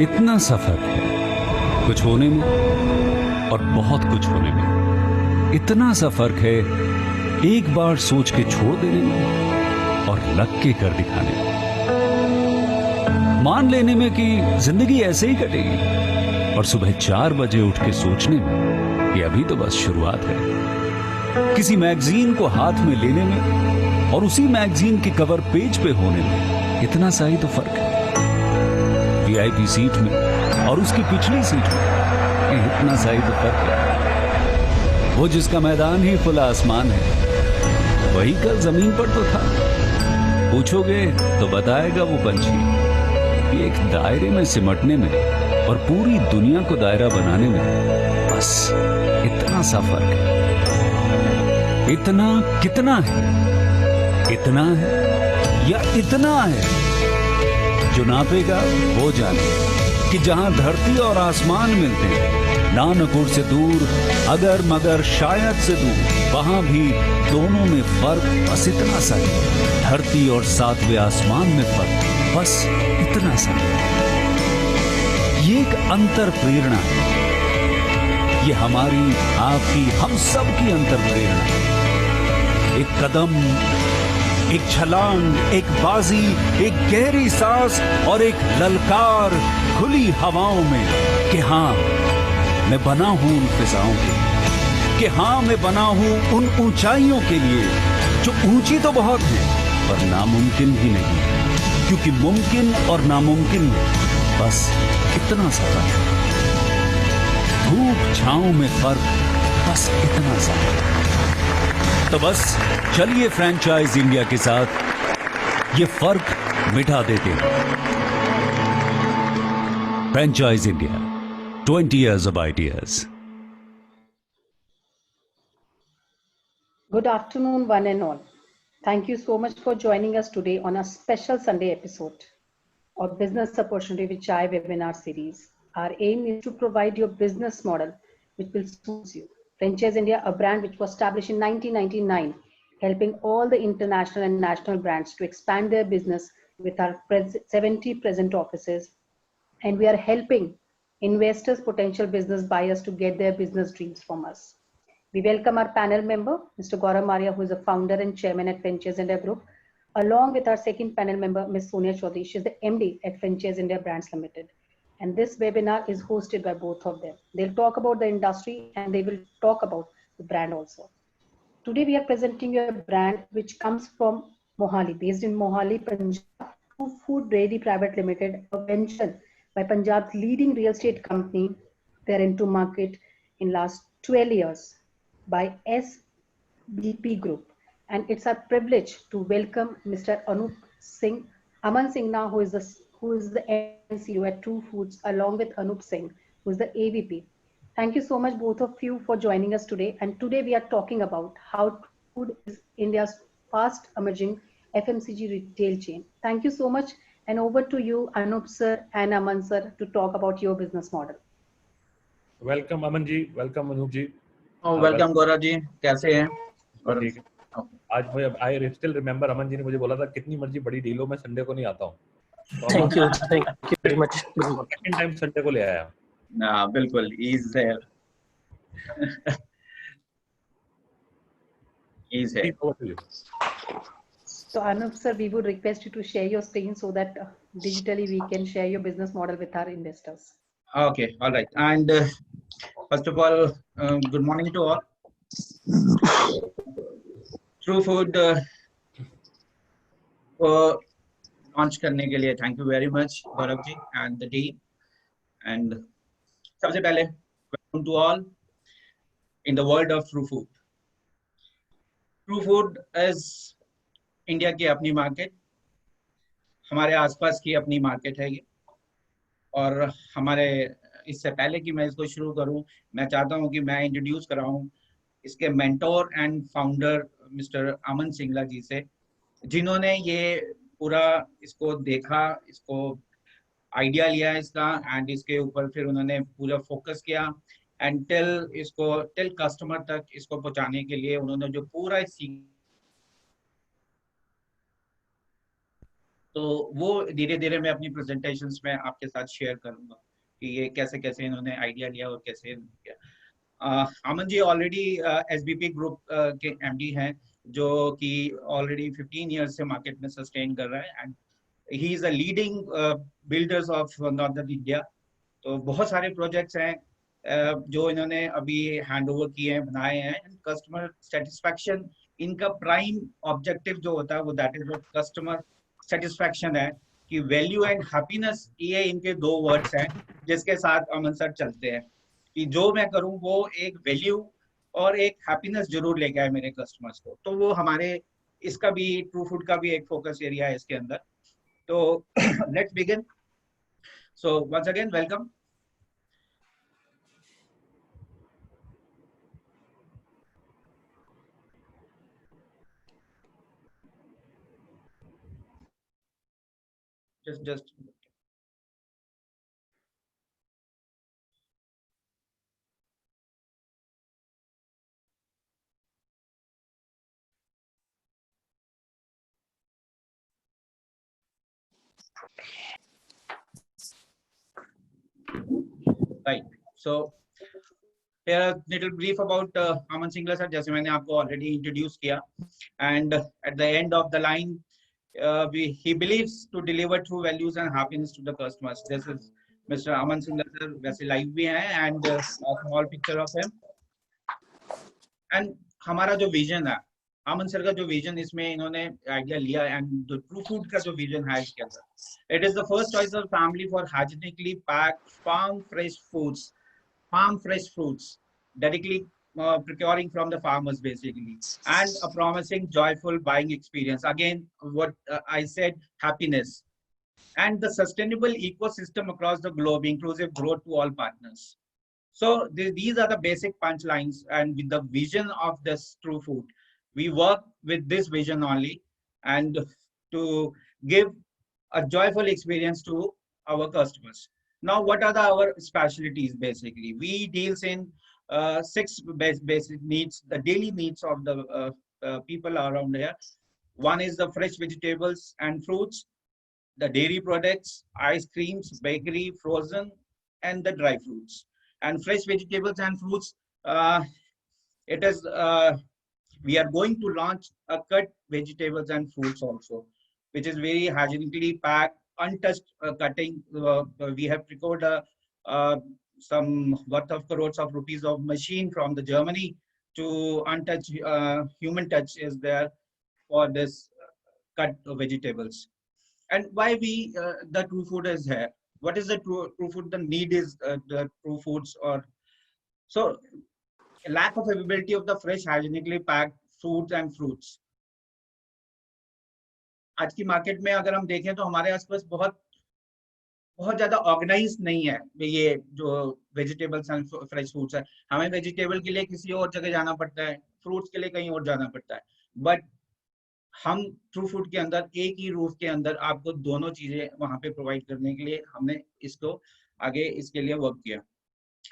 इतना सफर है कुछ होने में और बहुत कुछ होने में। इतना सा फर्क है एक बार सोच के छोड़ देने में और लग के कर दिखाने में। मान लेने में कि जिंदगी ऐसे ही कटेगी और सुबह 4 बजे उठ के सोचने में कि अभी तो बस शुरुआत है। किसी मैगजीन को हाथ में लेने में और उसी मैगजीन के कवर पेज पे होने में इतना सा ही तो फर्क है। वीआईपी सीट में और उसकी पिछली सीट में इतना सा ही तो फर्क है। वो जिसका मैदान ही खुला आसमान है वही कल जमीन पर तो था। पूछोगे तो बताएगा वो पंछी कि एक दायरे में सिमटने में और पूरी दुनिया को दायरा बनाने में बस इतना सा फर्क है। इतना कितना है? इतना है या इतना है? जो नापेगा वो जाने कि जहां धरती और आसमान मिलते हैं, नानपुर से दूर, अगर मगर शायद से दूर, वहां भी दोनों में फर्क बस इतना सा है। धरती और 7वें आसमान में फर्क बस इतना सा है। ये एक अंतर प्रेरणा है। ये हमारी, आपकी, हम सब की अंतर प्रेरणा है। एक कदम, एक छलांग, एक बाजी, एक गहरी सांस और एक ललकार खुली हवाओं में कि हाँ मैं बना हूं उन फिजाओं के, कि हाँ मैं बना हूं उन ऊंचाइयों के लिए जो ऊंची तो बहुत है पर नामुमकिन ही नहीं, क्योंकि मुमकिन और नामुमकिन में बस इतना सा फर्क है। धूप छांव में फर्क बस इतना सा है। तो बस चलिए फ्रेंचाइज इंडिया के साथ ये फर्क मिटा देते हैं। Franchise India, 20 years of ideas. Good afternoon, one and all. Thank you so much for joining us today on a special Sunday episode of Business Opportunity with Chai webinar series. Our aim is to provide you a business model which will suit you. Franchise India, a brand which was established in 1999, helping all the international and national brands to expand their business with our 70 present offices. And we are helping investors, potential business buyers to get their business dreams from us. We welcome our panel member, Mr. Gaurav Maria, who is a founder and chairman at Franchise India Group, along with our second panel member, Ms. Sonia Chaudhary. She is the MD at Franchise India Brands Limited. And this webinar is hosted by both of them. They'll talk about the industry and they will talk about the brand also. Today, we are presenting you a brand which comes from Mohali, based in Mohali, Punjab, True Food Dairy Private Limited, a venture by Punjab's leading real estate company. They're into market in last 12 years by SBP Group. And it's our privilege to welcome Mr. Anup Singh, Aman Singh now, who is the CEO at True Foods, along with Anup Singh, who is the AVP. Thank you so much, both of you, for joining us today. And today we are talking about how food is India's fast emerging FMCG retail chain. Thank you so much. And over to you, Anup sir and Aman sir, to talk about your business model. Welcome Aman ji, welcome Anup ji. Welcome Gaurav ji, कैसे हैं? और ठीक है। आज मुझे I still remember अमन जी ने मुझे बोला था कितनी मर्जी बड़ी डील हो मैं संडे को नहीं आता हूँ। Thank you very much. Second time Sunday को ले आया। ना बिल्कुल, इज देयर। इज है। So Anup sir, we would request you to share your screen so that digitally we can share your business model with our investors. Okay, all right. And first of all, good morning to all. True Food को launch करने के लिए thank you very much Gaurav ji and the team. And सबसे पहले welcome to all in the world of true food. True food is India की अपनी market, हमारे आसपास की अपनी मार्केट है ये। और हमारे, इससे पहले कि मैं इसको शुरू करूं, मैं चाहता हूं कि मैं इंट्रोड्यूस कराऊं इसके मेंटोर एंड फाउंडर मिस्टर अमन सिंगला जी से, जिन्होंने ये पूरा इसको देखा, इसको आइडिया लिया इसका एंड इसके ऊपर फिर उन्होंने पूरा फोकस किया एंड टिल कस्टमर तक इसको पहुंचाने के लिए उन्होंने जो पूरा तो वो धीरे धीरे मैं अपनी प्रेजेंटेशंस में आपके साथ शेयर करूंगा कि ये कैसे कैसे इन्होंने आइडिया लिया और कैसे किया। Aman ji already SBP group के एमडी हैं, जो कि ऑलरेडी 15 ईयर्स से मार्केट में सस्टेन कर रहा है, and he is a leading builders of northern India. तो बहुत सारे प्रोजेक्ट्स हैं जो इन्होंने अभी हैंड ओवर किए हैं, बनाए हैं। कस्टमर सेटिस्फैक्शन इनका प्राइम ऑब्जेक्टिव जो होता है वो दैट इज कस्टमर सेटिस्फैक्शन है, कि वैल्यू एंड हैप्पीनेस, ये इनके दो वर्ड्स हैं जिसके साथ अमन सर चलते हैं, कि जो मैं करूं वो एक वैल्यू और एक हैप्पीनेस जरूर लेके आए मेरे कस्टमर्स को। तो वो हमारे इसका भी ट्रू फूड का भी एक फोकस एरिया है इसके अंदर। तो let's begin. So once again welcome. just right. So here a little brief about Aman Singla sir, जैसे मैंने आपको already introduce किया, and at the end of the line he believes to deliver true values and happiness to the customers. This is Mr. Aman Singla sir, वैसे live भी हैं, and a small picture of him. And हमारा जो vision है, अमन sir का जो vision इसमें इन्होंने आइडिया लिया, एंड जो ट्रू फूड का जो विजन है इसके अंदर, it is the first choice of family for hygienically packed farm fresh fruits directly procuring from the farmers basically, and a promising joyful buying experience. Again, what I said, happiness and the sustainable ecosystem across the globe, inclusive growth to all partners. So these are the basic punchlines, and with the vision of this true food, we work with this vision only, and to give a joyful experience to our customers. Now, what are our specialties? Basically, we deals in 6 basic needs, the daily needs of the people around here. One is the fresh vegetables and fruits, the dairy products, ice creams, bakery, frozen, and the dry fruits. And fresh vegetables and fruits, it is we are going to launch a cut vegetables and fruits also, which is very hygienically packed, untouched cutting. We have procured some worth of crores of rupees of machine from the Germany to untouched human touch is there for this cut vegetables. And why we the true food is here? What is the true food? The need is the true foods, or so lack of availability of the fresh hygienically packed fruits and fruits. आज की market में अगर हम देखें तो हमारे आसपास बहुत ज्यादा ऑर्गेनाइज नहीं है ये जो वेजिटेबल्स एंड फ्रेश फ्रूट्स है। हमें वेजिटेबल के लिए किसी और जगह जाना पड़ता है, फ्रूट्स के लिए कहीं और जाना पड़ता है, बट हम ट्रू फूड के अंदर एक ही रूफ के अंदर आपको दोनों चीजें वहां पे प्रोवाइड करने के लिए हमने इसको आगे इसके लिए वर्क किया।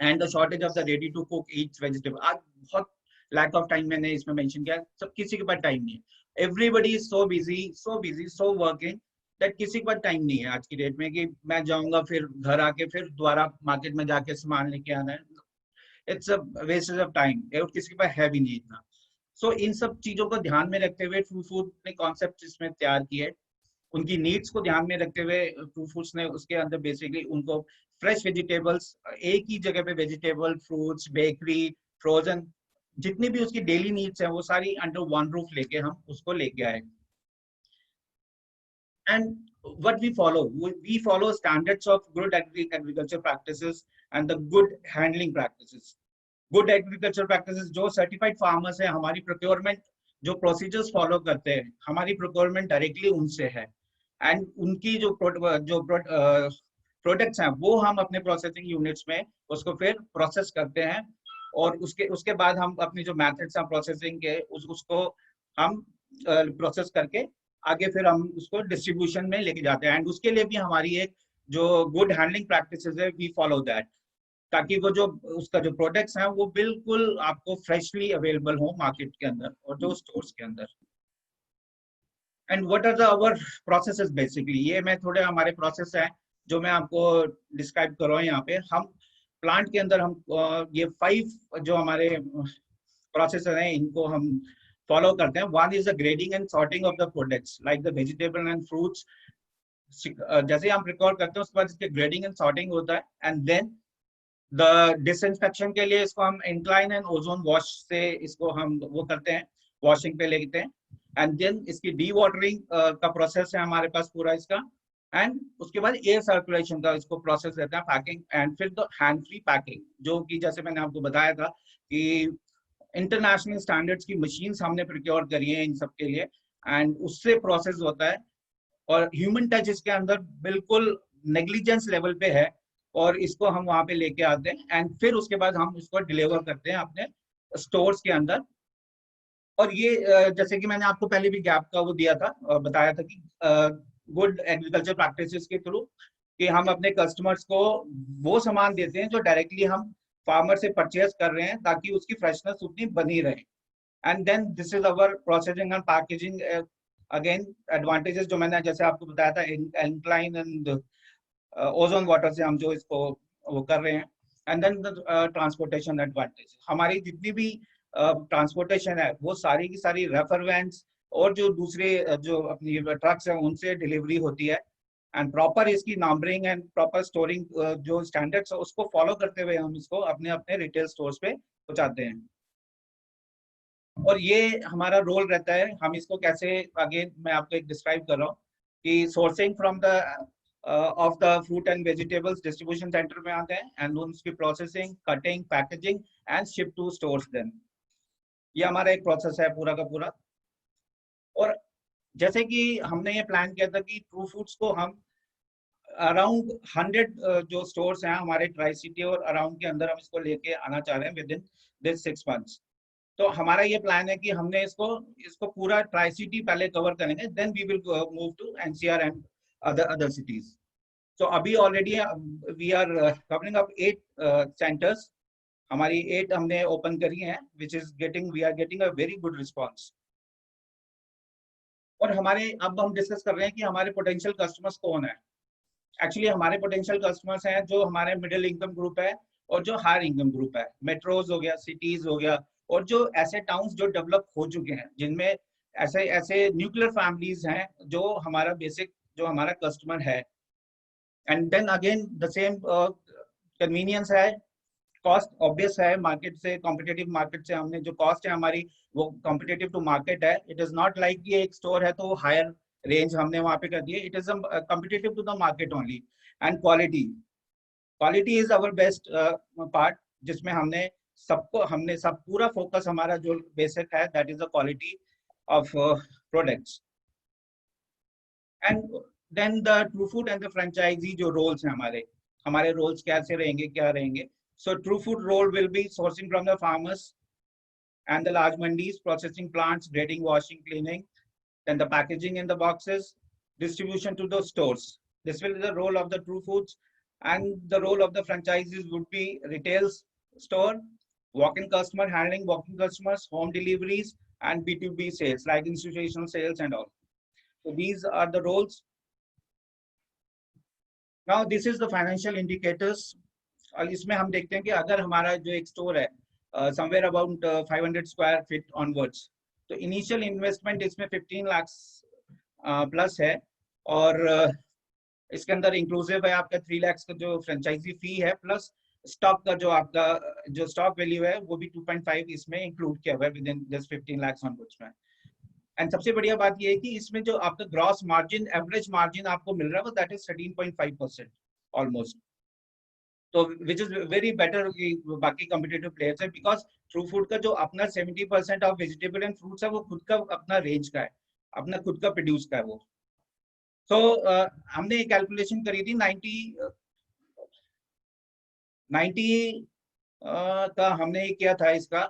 And the shortage of the ready to cook each vegetable, आज बहुत लैक ऑफ टाइम मैंने इसमें मेंशन किया, सब किसी के पास टाइम नहीं है। Everybody is so busy so working that किसी के पास टाइम नहीं है आज की डेट में कि मैं जाऊंगा फिर घर आके फिर दोबारा मार्केट में जाके सामान लेके आना है। It's a wastage of time, और किसी के पास है भी नहीं इतना। सो इन सब चीजों को ध्यान में रखते हुए ट्रू फूड ने कॉन्सेप्ट इसमें तैयार किए, उनकी नीड्स को ध्यान में रखते हुए ट्रू फूड्स ने उसके अंदर बेसिकली उनको फ्रेश वेजिटेबल्स, एक ही जगह पे वेजिटेबल, फ्रूट्स, बेकरी, फ्रोजन, जितनी भी उसकी डेली नीड्स हैं वो सारी अंडर वन रूफ लेके हम उसको लेके आए। And what we follow standards of good agriculture practices and the good handling practices. Good agriculture practices, जो certified farmers हैं, हमारी procurement जो procedures follow करते हैं, हमारी procurement directly उनसे है, and उनकी जो products हैं वो हम अपने processing units में उसको फिर process करते हैं, और उसके बाद हम अपनी जो methods हैं processing के उसको हम process करके आगे फिर हम उसको डिस्ट्रीब्यूशन में लेके जाते हैं। एंड उसके लिए भी हमारी एक जो गुड हैंडलिंग प्रैक्टिसेस है, वी फॉलो दैट, ताकि वो जो उसका जो प्रोडक्ट्स हैं वो बिल्कुल आपको फ्रेशली अवेलेबल हो मार्केट के अंदर और जो स्टोर्स के अंदर। And what are the our processes basically, ये मैं थोड़े हमारे प्रोसेस हैं जो मैं आपको डिस्क्राइब कर रहा हूँ यहाँ पे। हम प्लांट के अंदर हम ये 5 जो हमारे प्रोसेस हैं इनको हम फॉलो करते हैं। One is the grading and sorting of the products like the vegetable and fruits. जैसे हम रिकॉर्ड करते हैं उसके बाद इसके ग्रेडिंग एंड सॉर्टिंग होता है, एंड देन द डिसइंफेक्शन के लिए इसको हम इंक्लाइन एंड ओजोन वॉश से इसको हम वो करते हैं, वॉशिंग पे लेते हैं। एंड देन इसकी डी वाटरिंग का प्रोसेस है हमारे पास पूरा इसका, एंड उसके बाद एयर सर्कुलेशन का इसको प्रोसेस रहता है, पैकिंग, एंड फिर द हैंड फ्री पैकिंग, जो कि जैसे मैंने आपको बताया था कि इंटरनेशनल स्टैंडर्ड्स की मशीन्स हमने प्रोक्योर करी है इन सब के लिए, एंड उससे प्रोसेस होता है। और ह्यूमन टच इसके अंदर बिल्कुल नेग्लिजेंस लेवल पे है, और इसको हम वहां पे लेके आते हैं, एंड फिर उसके बाद हम इसको डिलीवर करते हैं अपने स्टोर्स के अंदर। और ये जैसे कि मैंने आपको पहले भी गैप का वो दिया था, बताया था कि गुड एग्रीकल्चर प्रैक्टिसेस के थ्रू कि हम अपने कस्टमर्स को वो सामान देते हैं जो डायरेक्टली हम फार्मर से परचेज कर रहे हैं, ताकि उसकी फ्रेशनेस उतनी बनी रहे। And then this is our processing and packaging. Again advantages जो मैंने जैसे आपको बताया था, इंक्लाइन एंड ओजोन वाटर से हम जो इसको वो कर रहे हैं। एंड देन ट्रांसपोर्टेशन एडवांटेज, हमारी जितनी भी ट्रांसपोर्टेशन है वो सारी की सारी रेफर वैन्स और जो दूसरे जो अपनी ट्रक्स हैं उनसे डिलीवरी होती है, एंड प्रॉपर इसकी नंबरिंग एंड प्रॉपर स्टोरिंग जो स्टैंडर्ड्स है उसको फॉलो करते हुए हम इसको अपने अपने रिटेल स्टोर्स पे पहुंचाते हैं। और ये हमारा रोल रहता है, हम इसको कैसे आगे मैं आपको एक डिस्क्राइब कर रहा हूँ कि sourcing from the of the fruit and vegetables distribution centre में आते हैं, एंड उसकी processing, cutting, packaging and ship to stores. Then ये हमारा एक प्रोसेस है पूरा का पूरा। और जैसे कि हमने ये प्लान किया था कि ट्रू फूड्स को हम अराउंड 100 जो स्टोर्स हैं हमारे ट्राई सिटी और अराउंड के अंदर हम इसको लेके आना चाह रहे हैं विद इन दिस 6 मंथ्स। तो हमारा ये प्लान है कि हमने इसको पूरा ट्राई सिटी पहले कवर करेंगे, then we will move to NCR and other cities. तो अभी already we are covering up 8 centres, हमारी 8 हमने ओपन करी हैं, which is getting, we are getting a very good response. और हमारे अब हम डिस्कस कर रहे हैं कि हमारे पोटेंशियल कस्टमर्स कौन है। एक्चुअली हमारे पोटेंशियल कस्टमर्स हैं जो हमारे मिडिल इनकम ग्रुप है और जो हायर इनकम ग्रुप है, मेट्रोज हो गया, सिटीज हो गया, और जो ऐसे टाउन्स जो डेवलप हो चुके हैं जिनमें ऐसे ऐसे न्यूक्लियर फैमिलीज हैं जो हमारा बेसिक जो हमारा कस्टमर है। And then again the same convenience है, कॉस्ट ऑब्वियस है, मार्केट से कॉम्पिटिटिव मार्केट से हमने जो कॉस्ट है हमारी वो कॉम्पिटिटिव टू मार्केट है। इट इज नॉट लाइक कि एक स्टोर है तो हायर रेंज हमने वहां पे कर दी है, it is competitive to the market only. And quality is our best part, जिसमें हमने सब पूरा फोकस हमारा जो बेसिक है that is the quality of products. And then the true food and the franchise जो रोल्स हैं हमारे रोल्स कैसे रहेंगे, क्या रहेंगे। So True Food role will be sourcing from the farmers and the large mandis, processing plants, grading, washing, cleaning, then the packaging in the boxes, distribution to the stores. This will be the role of the True Foods, and the role of the franchises would be retail store, walk-in customer handling, walk-in customers, home deliveries, and B2B sales like institutional sales and all. So these are the roles. Now this is the financial indicators. इसमें हम देखते हैं कि अगर हमारा जो एक store है somewhere about 500 square feet onwards, तो इनिशियल इन्वेस्टमेंट इसमें 15 लाख प्लस है, और इसके अंदर इंक्लूसिव है आपका 3 लाख का जो फ्रेंचाइजी फी है, प्लस स्टॉक का जो आपका जो स्टॉक वैल्यू है वो भी 2.5 इसमें इंक्लूड किया हुआ है with in this 15 lakh onwards में। एंड सबसे बढ़िया बात ये है कि इसमें जो आपका ग्रॉस मार्जिन, एवरेज मार्जिन आपको मिल रहा है वो दैट इज 13.5% ऑलमोस्ट। तो विच इज वेरी बेटर बाकी कॉम्पिटिटिव प्लेयर्स है, बिकॉज ट्रू फूड का जो अपना 70% ऑफ वेजिटेबल एंड फ्रूट्स है वो खुद का अपना रेंज का है, अपना खुद का प्रोड्यूस का है वो। तो हमने कैलकुलेशन करी थी 90 का हमने किया था इसका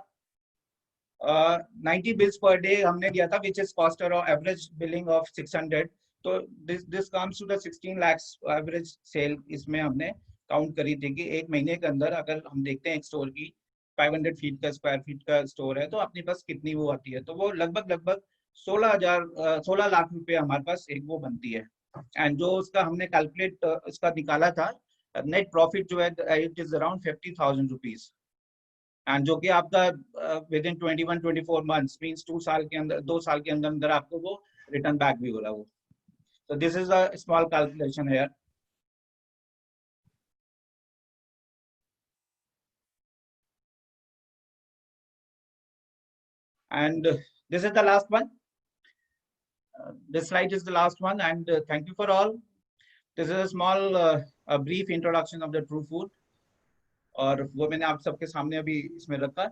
90 बिल्स पर डे हमने दिया था, विच इज कॉस्ट और एवरेज बिलिंग ऑफ 600। तो this comes to the 16 lakh average sale इसमें हमने काउंट करी थी कि एक महीने के अंदर अगर हम देखते हैं एक स्टोर की 500 फीट का स्क्वायर फीट का स्टोर है तो अपने पास कितनी वो आती है, तो वो लगभग 16 लाख रुपए हमारे पास एक वो बनती है। एंड जो उसका हमने कैलकुलेट इसका निकाला था, नेट प्रॉफिट जो है it is around 50,000 rupees. And जो कि आपका विद इन 21-24 मंथ्स मींस 2 साल के अंदर, 2 साल के अंदर अंदर आपको वो रिटर्न बैक भी हो रहा है वो। So this is a small calculation here. And this is the last one. This slide is the last one, and thank you for all. This is a small, a brief introduction of the True Food. और वो मैंने आप सबके सामने अभी इसमें रखा।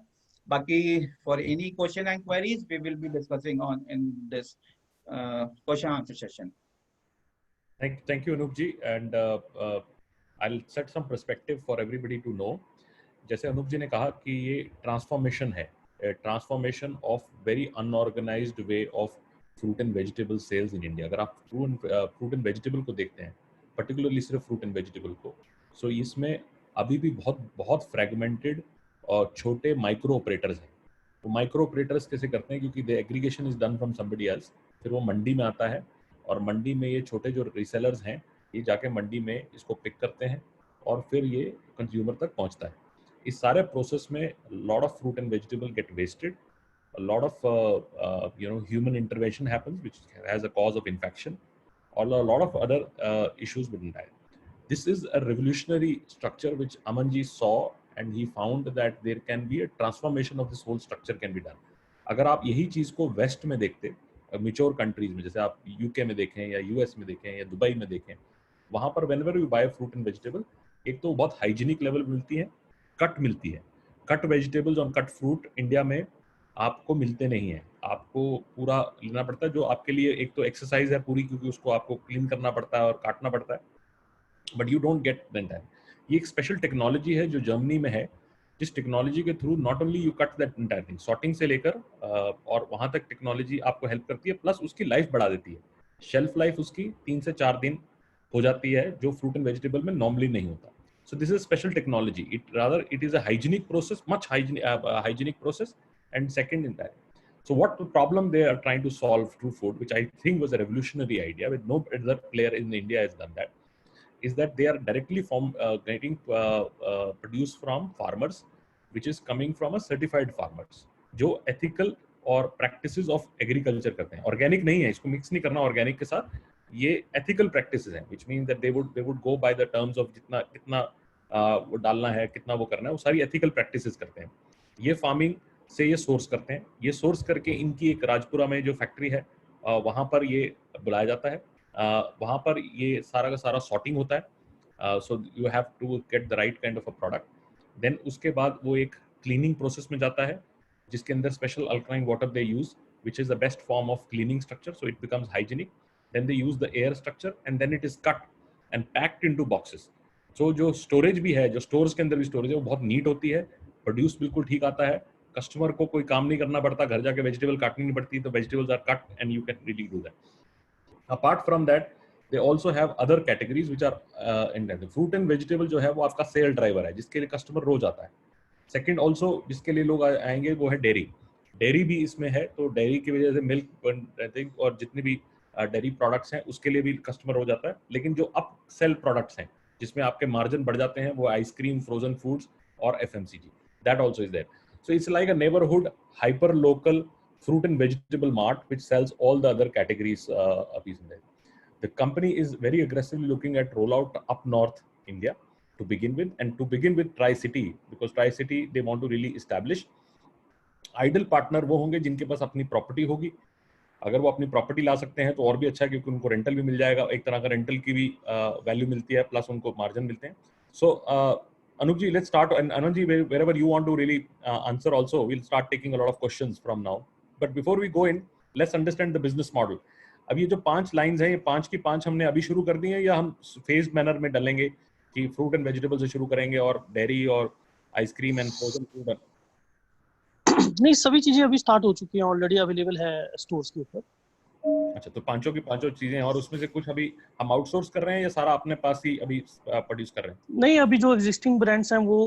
बाकी for any question and queries, we will be discussing on in this question answer session. Thank you, Anup ji, and I'll set some perspective for everybody to know. जैसे अनूप जी ने कहा कि ये ट्रांसफॉर्मेशन है, transformation of very unorganized way of fruit and vegetable sales in India. अगर आप fruit and vegetable को देखते हैं, पर्टिकुलरली सिर्फ फ्रूट एंड वेजिटेबल को, सो इसमें अभी भी बहुत फ्रेगमेंटेड और छोटे माइक्रो ऑपरेटर्स हैं। तो माइक्रो ऑपरेटर्स कैसे करते हैं, क्योंकि the aggregation is done from somebody else, फिर वो मंडी में आता है और मंडी में ये छोटे जो रीसेलर्स हैं ये जाके मंडी में इसको पिक करते हैं और फिर ये कंज्यूमर तक पहुंचता है। इस सारे प्रोसेस में lot of fruit and vegetable get wasted, a lot of human intervention happens which has a cause of infection, or a lot of other issues within that. This is a revolutionary structure which Amanji saw, and he found that there can be a transformation of this whole structure can be done. अगर आप यही चीज को waste में देखते, mature countries में, जैसे आप यूके में देखें या यूएस में देखें या दुबई में देखें, वहां पर whenever you buy fruit and vegetable, एक तो बहुत हाइजीनिक लेवल मिलती है, कट मिलती है। कट वेजिटेबल्स और कट फ्रूट इंडिया में आपको मिलते नहीं है, आपको पूरा लेना पड़ता है, जो आपके लिए एक तो एक्सरसाइज है पूरी, क्योंकि उसको आपको क्लीन करना पड़ता है और काटना पड़ता है, but you don't get that time. ये एक स्पेशल टेक्नोलॉजी है जो जर्मनी में है, जिस टेक्नोलॉजी के through not only you cut that entire thing, sorting से लेकर और वहां तक टेक्नोलॉजी आपको हेल्प करती है, प्लस उसकी लाइफ बढ़ा देती है। शेल्फ लाइफ उसकी 3 से 4 दिन हो जाती है, जो फ्रूट एंड वेजिटेबल में नॉर्मली नहीं होता। So this is special technology. It is a hygienic process, much hygienic process, and second in that. So what the problem they are trying to solve True Food, which I think was a revolutionary idea, with no other player in India has done that, is that they are directly getting produced from farmers, which is coming from a certified farmers, जो ethical और practices of agriculture करते हैं। Organic नहीं है, इसको mix नहीं करना organic के साथ, ये ethical practices हैं, which means that they would go by the terms of कितना वो डालना है, कितना वो करना है, वो सारी ethical practices करते हैं। ये फार्मिंग से ये सोर्स करते हैं, ये सोर्स करके इनकी एक राजपुरा में जो फैक्ट्री है वहाँ पर ये बुलाया जाता है, वहाँ पर ये सारा का सारा सॉर्टिंग होता है। So you have to get the right kind of a product. Then उसके बाद वो एक क्लीनिंग प्रोसेस में जाता है, जिसके अंदर special alkaline water they use, which is the best form of cleaning structure, so it becomes hygienic. Then they use the air structure and then it is cut and packed into boxes. So जो storage भी है, जो stores के अंदर भी storage है, वो बहुत neat होती है, produce बिल्कुल ठीक आता है, customer को कोई काम नहीं करना पड़ता, घर जाके vegetable काटनी नहीं पड़ती, तो vegetables are cut and you can really do that. Apart from that, they also have other categories which are in that. Fruit and vegetable जो है वो आपका sale driver है, जिसके लिए customer रोज आता है. Second also जिसके लिए लोग आएंगे वो है dairy. डेयरी भी इसमें है, तो डेयरी की वजह से मिल्क आई थिंक और जितने भी डेयरी प्रोडक्ट्स हैं उसके लिए भी कस्टमर हो जाता है। लेकिन जो अप सेल प्रोडक्ट्स हैं जिसमें आपके मार्जिन बढ़ जाते हैं, वो आइसक्रीम, फ्रोजन फूड्स और FMCG, that also is there. So it's like a neighbourhood hyper local fruit and vegetable mart which sells all the other categories of in there. The company is very aggressively looking at rollout up north India to begin with, and to begin with Tri-City, because Tri-City they want to really establish. Ideal partner वो होंगे जिनके पास अपनी property होगी। अगर वो अपनी property ला सकते हैं तो और भी अच्छा है, क्योंकि उनको रेंटल भी मिल जाएगा, एक तरह का रेंटल की भी वैल्यू मिलती है, प्लस उनको मार्जिन मिलते हैं। सो Anup ji, let's start, and Anand ji, wherever you want to really answer also, we'll start taking a lot of questions from now. But before we go in, let's understand the business model. अब ये जो 5 lines हैं, ये 5 की 5 हमने अभी शुरू कर दी हैं, या हम फेज मैनर में डालेंगे कि फ्रूट एंड वेजिटेबल से शुरू करेंगे और डेयरी और आइसक्रीम एंड फ्रोजन फूड? नहीं, सभी चीजें अभी स्टार्ट हो चुकी हैं, ऑलरेडी अवेलेबल है स्टोर्स के ऊपर। अच्छा, तो पांचों की पांचों चीजें, और उसमें से कुछ अभी हम आउटसोर्स कर रहे हैं या सारा अपने पास ही अभी प्रोड्यूस कर रहे हैं? नहीं, अभी जो एग्जिस्टिंग ब्रांड्स हैं वो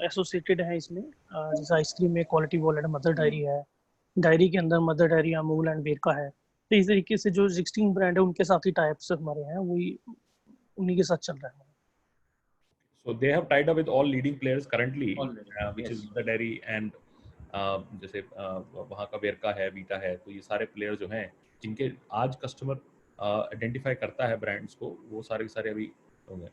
एसोसिएटेड हैं इसमें, जैसे आइसक्रीम में क्वालिटी वॉलेट, मदर डायरी है, डायरी के अंदर mother dairy, Amul and Verka है। तो इस तरीके से जो 16 ब्रांड है उनके साथ ही टाइप्स हमारे हैं, वही उन्हीं के साथ चल रहा है। So they have tied up with all leading players currently, which Yes. is Mother Dairy and जैसे वहाँ का वेरका है, वीटा है, तो ये सारे प्लेयर जो हैं जिनके आज कस्टमर आइडेंटिफाई करता है ब्रांड्स को, वो सारे के सारे अभी हो गए।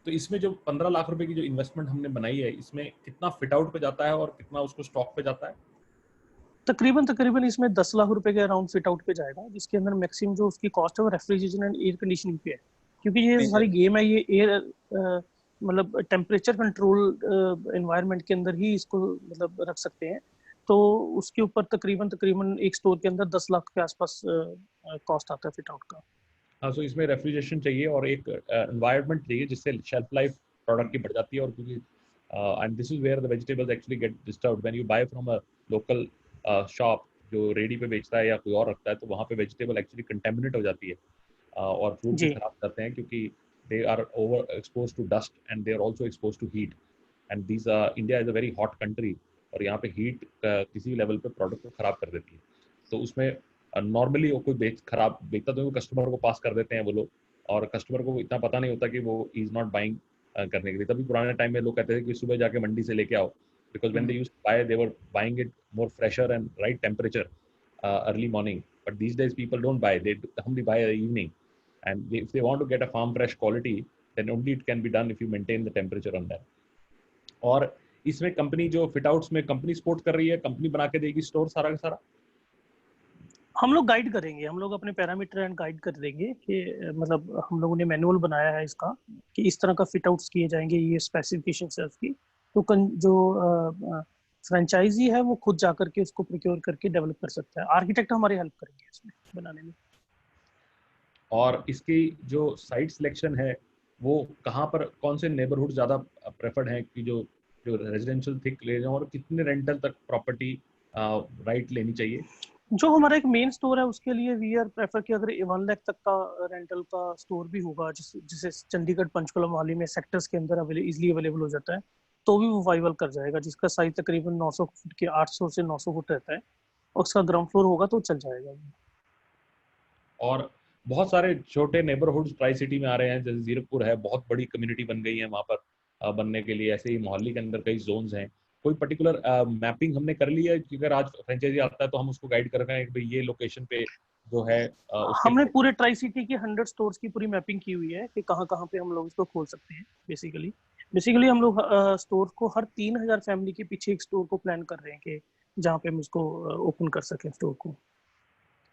तो इसमें जो 15 लाख रुपए की जो इन्वेस्टमेंट हमने बनाई है, इसमें कितना फिट आउट पे जाता है और कितना उसको स्टॉक पे जाता है? तकरीबन इसमें 10 लाख रुपए के अराउंड फिट आउट पे जाएगा, जिसके अंदर मैक्सिमम जो उसकी कॉस्ट है वो रेफ्रिजरेशन एंड एयर कंडीशनिंग पे है, क्योंकि ये सारी गेम है, ये एयर मतलब टेम्परेचर कंट्रोल एनवायरनमेंट के अंदर ही इसको मतलब रख सकते हैं। तो उसके ऊपर तकरीबन एक स्टोर के अंदर 10 लाख के आसपास कॉस्ट आता है फिट आउट का। हाँ, सो इसमें रेफ्रिजरेशन चाहिए और एक एनवायरनमेंट चाहिए जिससे शेल्फ लाइफ प्रोडक्ट की बढ़ जाती है। और क्योंकि and this is where the vegetables actually get disturbed when you buy from a local shop जो रेडी पे बेचता है या कोई और रखता है, तो वहाँ पे वेजिटेबल एक्चुअली कंटेमिनेट हो जाती है और फ्रूट भी जी खराब जाते हैं, क्योंकि they are over expose to dust and they are also expose to heat and these India is a very hot country और यहाँ पे हीट किसी लेवल पे प्रोडक्ट को खराब कर देती है। तो उसमें नॉर्मली वो कोई खराब बेचता तो कस्टमर को पास कर देते हैं वो लोग, और कस्टमर को इतना पता नहीं होता कि वो इज नॉट बाइंग करने के लिए। तभी पुराने टाइम में लोग कहते थे कि सुबह जाके मंडी से लेके आओ, because when they used to buy they were buying it more fresher and right temperature early morning, but these days people don't buy, they only buy in the evening, and if they want to get a farm fresh quality then only it can be done if you maintain the temperature on that. और इसमें company जो fit outs में company support कर रही है, company बना के देगी स्टोर सारा का सारा? हम लोग गाइड करेंगे, हम लोग अपने पैरामीटर एंड गाइड कर देंगे कि मतलब हम लोगों ने मैनुअल बनाया है इसका कि इस तरह का फिट आउट्स किए जाएंगे, ये स्पेसिफिकेशन है उसकी। तो जो फ्रेंचाइजी है वो खुद जा करके उसको प्रोक्योर करके डेवलप कर सकता है, आर्किटेक्ट हमारी हेल्प करेंगे इसमें बनाने में। और इसकी जो साइट सिलेक्शन है वो कहाँ पर, कौन से नेबरहुड ज़्यादा प्रेफर्ड है कि जो जो रेजिडेंशियल थिक ले जाएं, और कितने रेंटल तक प्रॉपर्टी राइट लेनी चाहिए? जो हमारा एक मेन स्टोर है उसके लिए वी आर प्रेफर कि अगर 1 लाख तक का रेंटल का स्टोर भी होगा, जिसे चंडीगढ़ पंचकुला मोहाली में सेक्टर्स के अंदर इजीली अवेलेबल हो जाता है, तो भी वो वाइबल कर जाएगा, जिसका साइज तकरीबन 900 फुट के 800 से 900 फुट रहता है और उसका ग्राउंड फ्लोर होगा तो चल जाएगा। और बहुत सारे छोटे नेबरहुड्स ट्राई सिटी में आ रहे हैं, जैसे जीरकपुर है, बहुत बड़ी कम्युनिटी बन गई है वहाँ पर बनने के लिए। ऐसे ही मोहाली के अंदर कई जोन्स हैं। कोई पर्टिकुलर मैपिंग हमने कर ली है कि अगर आज फ्रेंचाइजी आता है तो हम उसको गाइड कर रहे हैं कि भाई ये लोकेशन पे जो है हमने पूरे ट्राई सिटी के 100 स्टोर्स की पूरी मैपिंग की हुई है कि कहाँ कहाँ पे हम लोग इसको खोल सकते हैं। बेसिकली हम लोग स्टोर को हर 3000 फैमिली के पीछे एक स्टोर को प्लान कर रहे हैं कि जहाँ पे हम उसको ओपन कर सकें स्टोर को।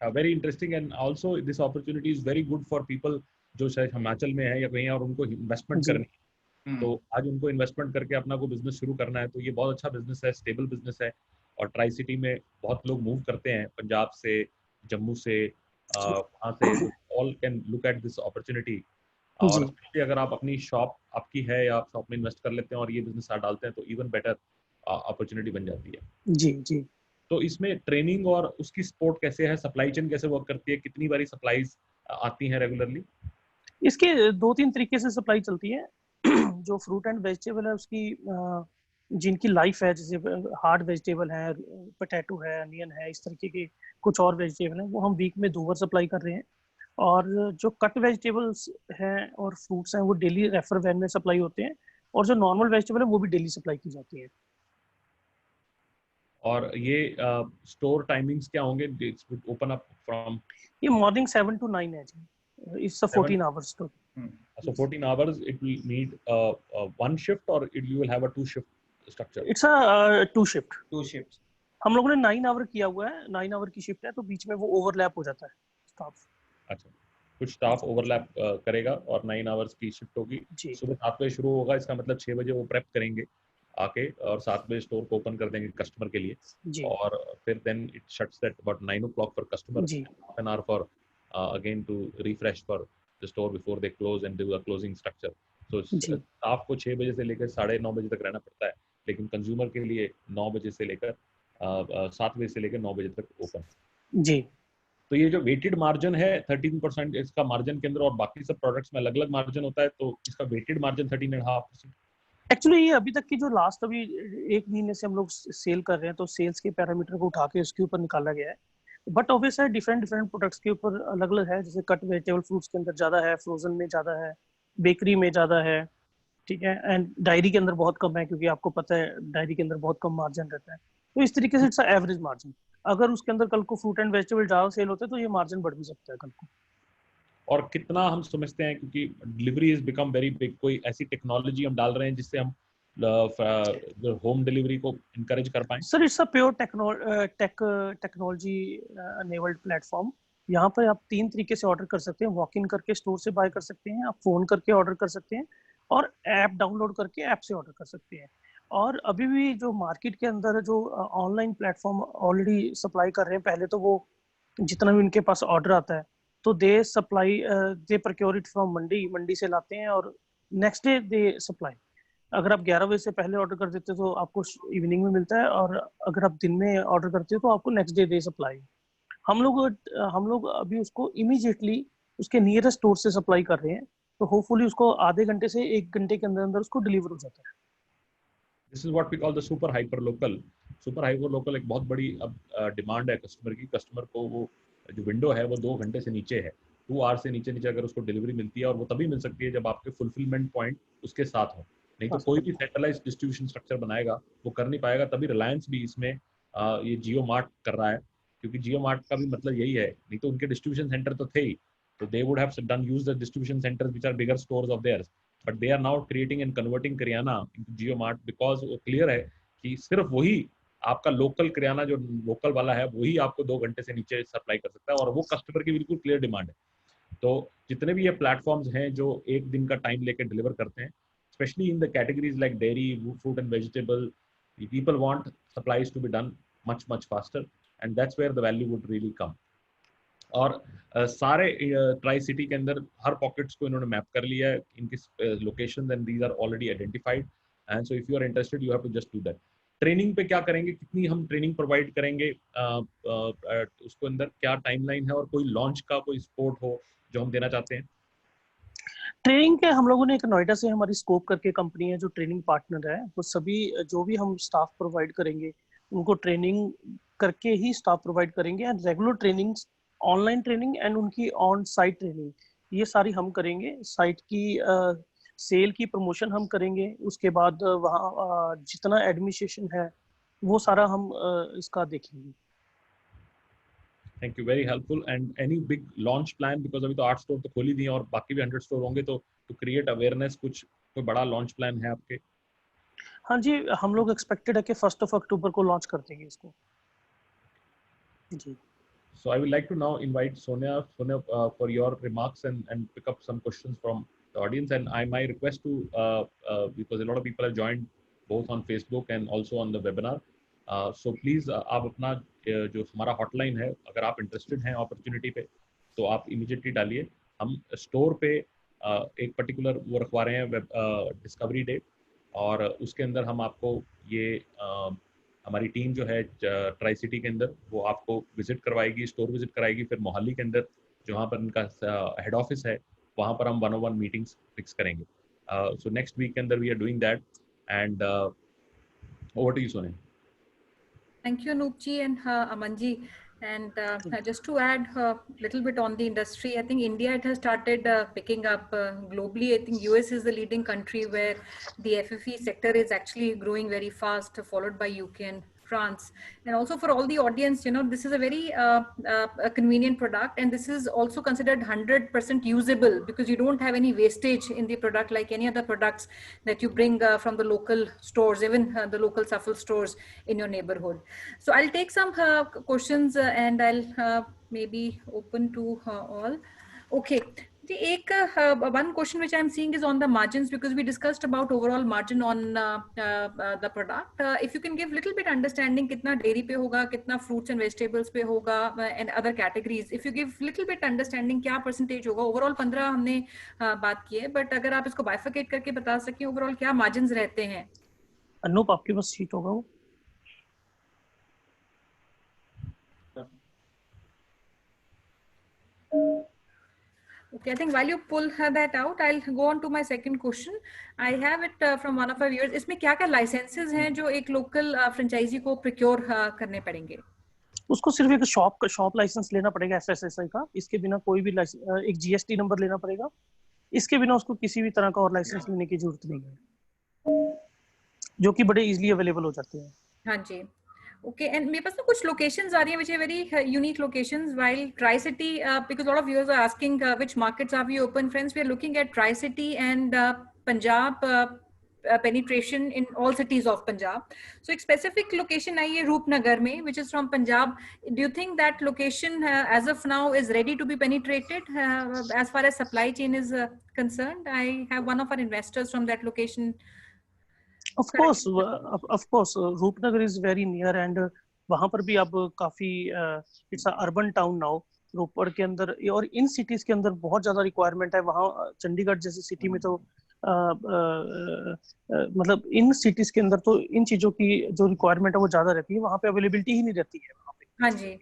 Very interesting and also this opportunity is very good for people जो शायद हिमाचल में है या कहीं और उनको इन्वेस्टमेंट करनी है। तो आज उनको इन्वेस्टमेंट करके अपना को बिजनेस शुरू करना है, तो ये बहुत अच्छा बिजनेस है, स्टेबल बिजनेस है। और ट्राई सिटी में बहुत लोग मूव करते हैं, पंजाब से, जम्मू से, वहाँ से, all can look at this opportunity. और स्पेशली अगर आप अपनी शॉप आपकी है या आप शॉप में इन्वेस्ट कर लेते हैं और ये बिजनेस स्टार्ट डालते हैं तो इवन बेटर अपॉर्चुनिटी बन जाती है। जी। तो इसमें ट्रेनिंग और उसकी सपोर्ट कैसे है, सप्लाई चेन कैसे वर्क करती है, कितनी बारी सप्लाईज आती हैं रेगुलरली? इसके 2-3 तरीके से सप्लाई चलती है। जो फ्रूट एंड वेजिटेबल है उसकी जिनकी लाइफ है, जैसे हार्ड वेजिटेबल है, पोटैटो है, अनियन है, इस तरीके के कुछ और वेजिटेबल है, वो हम वीक में 2 बार सप्लाई कर रहे हैं। और जो कट वेजिटेबल्स हैं और फ्रूट्स हैं वो डेली रेफर वैन में सप्लाई होते हैं, और जो नॉर्मल वेजिटेबल है वो भी डेली सप्लाई की जाती है। और ये स्टोर टाइमिंग्स क्या होंगे? ओपन अप फ्रॉम, ये मॉर्निंग 7 to 9 है जी। It's a 14 hours store. So 14 hours it will need one shift or you will have a 2 shift structure? It's a 2 shift. 2 shifts. हम लोगों ने 9 आवर किया हुआ है, 9 आवर की शिफ्ट है, तो बीच में वो ओवरलैप हो जाता है स्टाफ। अच्छा, कुछ स्टाफ ओवरलैप करेगा और 9 आवर्स की शिफ्ट होगी। सुबह 7 बजे शुरू होगा, इसका मतलब 6 बजे वो प्रेप करेंगे आके और 7 बजे स्टोर को ओपन कर देंगे कस्टमर के लिए। और फिर then it shuts at about 9 o'clock for customer, half an hour for again to refresh for the store before they close and do a closing structure. So staff को 6 बजे से लेकर 9:30 बजे तक रहना पड़ता है, लेकिन कंज्यूमर के लिए 9 बजे से लेकर 7 बजे से लेकर 9 बजे तक ओपन जी। तो ये जो वेटेड मार्जिन है 13% इसका मार्जिन के अंदर, और बाकी सब प्रोडक्ट्स में अलग अलग मार्जिन होता है, तो इसका वेटेड मार्जिन 13.5%। एक्चुअली ये अभी तक की जो लास्ट अभी 1 महीने से हम लोग सेल कर रहे हैं, तो सेल्स के पैरामीटर को उठा के उसके ऊपर निकाला गया है। बट ऑब्वियस है डिफरेंट डिफरेंट प्रोडक्ट्स के ऊपर अलग अलग है, जैसे कट वेजिटेबल फ्रूट्स के अंदर ज्यादा है, फ्रोजन में ज्यादा है, बेकरी में ज्यादा है, ठीक है, एंड डायरी के अंदर बहुत कम है, क्योंकि आपको पता है डायरी के अंदर बहुत कम मार्जिन रहता है। तो इस तरीके से इट्स एवरेज मार्जिन। अगर उसके अंदर कल को फ्रूट एंड वेजिटेबल ज्यादा सेल होते हैं तो ये मार्जिन बढ़ भी सकता है कल को। और कितना हम समझते हैं, क्योंकि delivery is become very big, कोई ऐसी टेक्नोलॉजी हम डाल रहे हैं जिससे हम होम डिलीवरी को इनकरेज कर पाए? Sir it's a pure technology enabled platform. यहाँ पर आप 3 तरीके से ऑर्डर कर सकते हैं, वॉक इन करके स्टोर से बाय कर सकते हैं, आप फोन करके ऑर्डर कर सकते हैं, और ऐप डाउनलोड करके ऐप से ऑर्डर कर सकते हैं। और अभी भी जो मार्केट के अंदर जो ऑनलाइन प्लेटफॉर्म ऑलरेडी सप्लाई कर रहे हैं, पहले तो वो जितना भी उनके पास ऑर्डर आता है तो दे प्रोक्योर इट फ्रॉम मंडी, मंडी से लाते हैं और नेक्स्ट डे दे सप्लाई। अगर आप 11 बजे से पहले ऑर्डर कर देते हो तो आपको इवनिंग में मिलता है, और अगर आप दिन में ऑर्डर करते हो तो आपको नेक्स्ट डे दे सप्लाई। हम लोग अभी उसको इमीडिएटली उसके नियरेस्ट स्टोर से सप्लाई कर रहे हैं, तो होपफुली उसको आधे घंटे से 1 घंटे के अंदर अंदर उसको डिलीवर हो जाता है। This is what we call the super hyper local. Super hyper local एक बहुत बड़ी अब डिमांड है कस्टमर की। कस्टमर को वो जो विंडो है वो 2 घंटे से नीचे है, 2 आवर से नीचे नीचे अगर उसको डिलीवरी मिलती है, और वो तभी मिल सकती है जब आपके फुलफिलमेंट पॉइंट उसके साथ हो। नहीं तो कोई भी सेंट्रलाइज डिस्ट्रीब्यूशन स्ट्रक्चर बनाएगा वो कर नहीं पाएगा। तभी रिलायंस भी इसमें ये जियो मार्ट कर रहा है, क्योंकि जियो मार्ट का भी मतलब यही है। नहीं तो उनके डिस्ट्रीब्यूशन सेंटर तो थे ही, तो they would have done use the distribution centres which are bigger stores of theirs, but they are now creating and converting kirana into Jio Mart, because वो क्लियर है कि सिर्फ वही आपका लोकल करियाना जो लोकल वाला है वही आपको 2 घंटे से नीचे सप्लाई कर सकता है, और वो कस्टमर की बिल्कुल क्लियर डिमांड है। तो जितने भी ये प्लेटफॉर्म्स हैं जो एक दिन का टाइम लेके डिलीवर करते हैं, specially in the categories like dairy, fruit and vegetable, people want supplies to be done much faster, and that's where the value would really come. और सारे ट्राई सिटी के अंदर हर पॉकेट्स को इन्होंने मैप कर लिया है, इनकी locations, and these are already identified, and so if you are interested you have to just do that. Training पे क्या करेंगे, कितनी हम ट्रेनिंग प्रोवाइड करेंगे, उसको अंदर क्या टाइमलाइन है, और कोई लॉन्च का कोई सपोर्ट हो जो हम देना चाहते हैं? ट्रेनिंग के हम लोगों ने एक नोएडा से हमारी स्कोप करके कंपनी है जो ट्रेनिंग पार्टनर है, वो सभी जो भी हम स्टाफ प्रोवाइड करेंगे उनको ट्रेनिंग करके ही स्टाफ प्रोवाइड करेंगे, and regular training, online training and उनकी ऑन साइट ट्रेनिंग, ये सारी हम करेंगे। साइट की सेल की प्रमोशन हम करेंगे, उसके बाद वहाँ जितना एडमिनिस्ट्रेशन है वो सारा हम इसका देखेंगे। Thank you, very helpful. And any big launch plan, because अभी तो 8 स्टोर तो खोल ही दिए और बाकी भी 100 स्टोर होंगे, तो टू क्रिएट अवेयरनेस कुछ कोई बड़ा लॉन्च प्लान है आपके? हाँ जी, हम लोग एक्सपेक्टेड है कि 1 अक्टूबर को लॉन्च कर देंगे इसको जी। So I would like to now invite Sonia for your remarks and pick up some questions from the audience. And my request to because a lot of people have joined both on Facebook and also on the webinar. So please आप अपना जो हमारा hotline है, अगर आप interested हैं opportunity पे तो आप immediately डालिए। हम store पे एक particular वो रखवा रहे हैं discovery day, और उसके अंदर हम आपको ये हमारी टीम जो है ट्राई सिटी के अंदर वो आपको विजिट करवाएगी, स्टोर विजिट कराएगी, फिर मोहाली के अंदर जहाँ पर इनका हेड ऑफिस है वहाँ पर हम 1-on-1 मीटिंग्स फिक्स करेंगे। सो नेक्स्ट वीक के अंदर we are doing that, and over to you सोने। Thank you, Anup ji and Aman ji. And just to add a little bit on the industry, I think India it has started picking up globally. I think US is the leading country where the FFE sector is actually growing very fast, followed by UK and France. And also for all the audience, you know, this is a very a convenient product, and this is also considered 100% usable because you don't have any wastage in the product like any other products that you bring from the local stores, even the local Safal stores in your neighborhood. So I'll take some questions and I'll maybe open to all. Okay. One question which I'm seeing is on the margins, because we discussed about overall margin on the product. If you can give little bit understanding, kitna dairy pe hoga, kitna fruits and vegetables pe hoga, and other categories. If you give little bit understanding, क्या percentage होगा? Overall 15 हमने बात की है, but अगर आप इसको bifurcate करके बता सकें overall क्या margins रहते हैं? अनूप आपके पास शीट होगा वो? Okay, I think while you pull that out, I'll go on to my second question. I have it from one of our viewers. इसमें क्या-क्या licenses हैं जो एक local franchisee को procure करने पड़ेंगे? उसको सिर्फ एक शॉप लाइसेंस लेना पड़ेगा FSSAI का, इसके बिना कोई भी एक GST नंबर लेना पड़ेगा, इसके बिना उसको किसी भी तरह का और लाइसेंस लेने की जरूरत नहीं है, जो कि बड़े इजीली अवेलेबल हो जाते हैं। हाँ जी। Okay, and मेरे पास ना कुछ locations आ रही हैं which are very unique locations. While Tri-City, because a lot of viewers are asking which markets are we open, friends, we are looking at Tri-City and Punjab penetration in all cities of Punjab. So एक specific location आई है रूपनगर में, which is from Punjab. Do you think that location as of now is ready to be penetrated as far as supply chain is concerned? I have one of our investors from that location. Of course, Rupnagar is very near and वहाँ पर भी अब काफी it's a urban town now. रोपड़ के अंदर और in cities के अंदर बहुत ज्यादा रिक्वायरमेंट है। वहाँ चंडीगढ़ जैसी सिटी में तो मतलब इन सिटीज के अंदर तो इन चीजों की जो रिक्वायरमेंट है वो ज्यादा रहती है, वहाँ पे अवेलेबिलिटी ही नहीं रहती है वहाँ पे। हाँ जी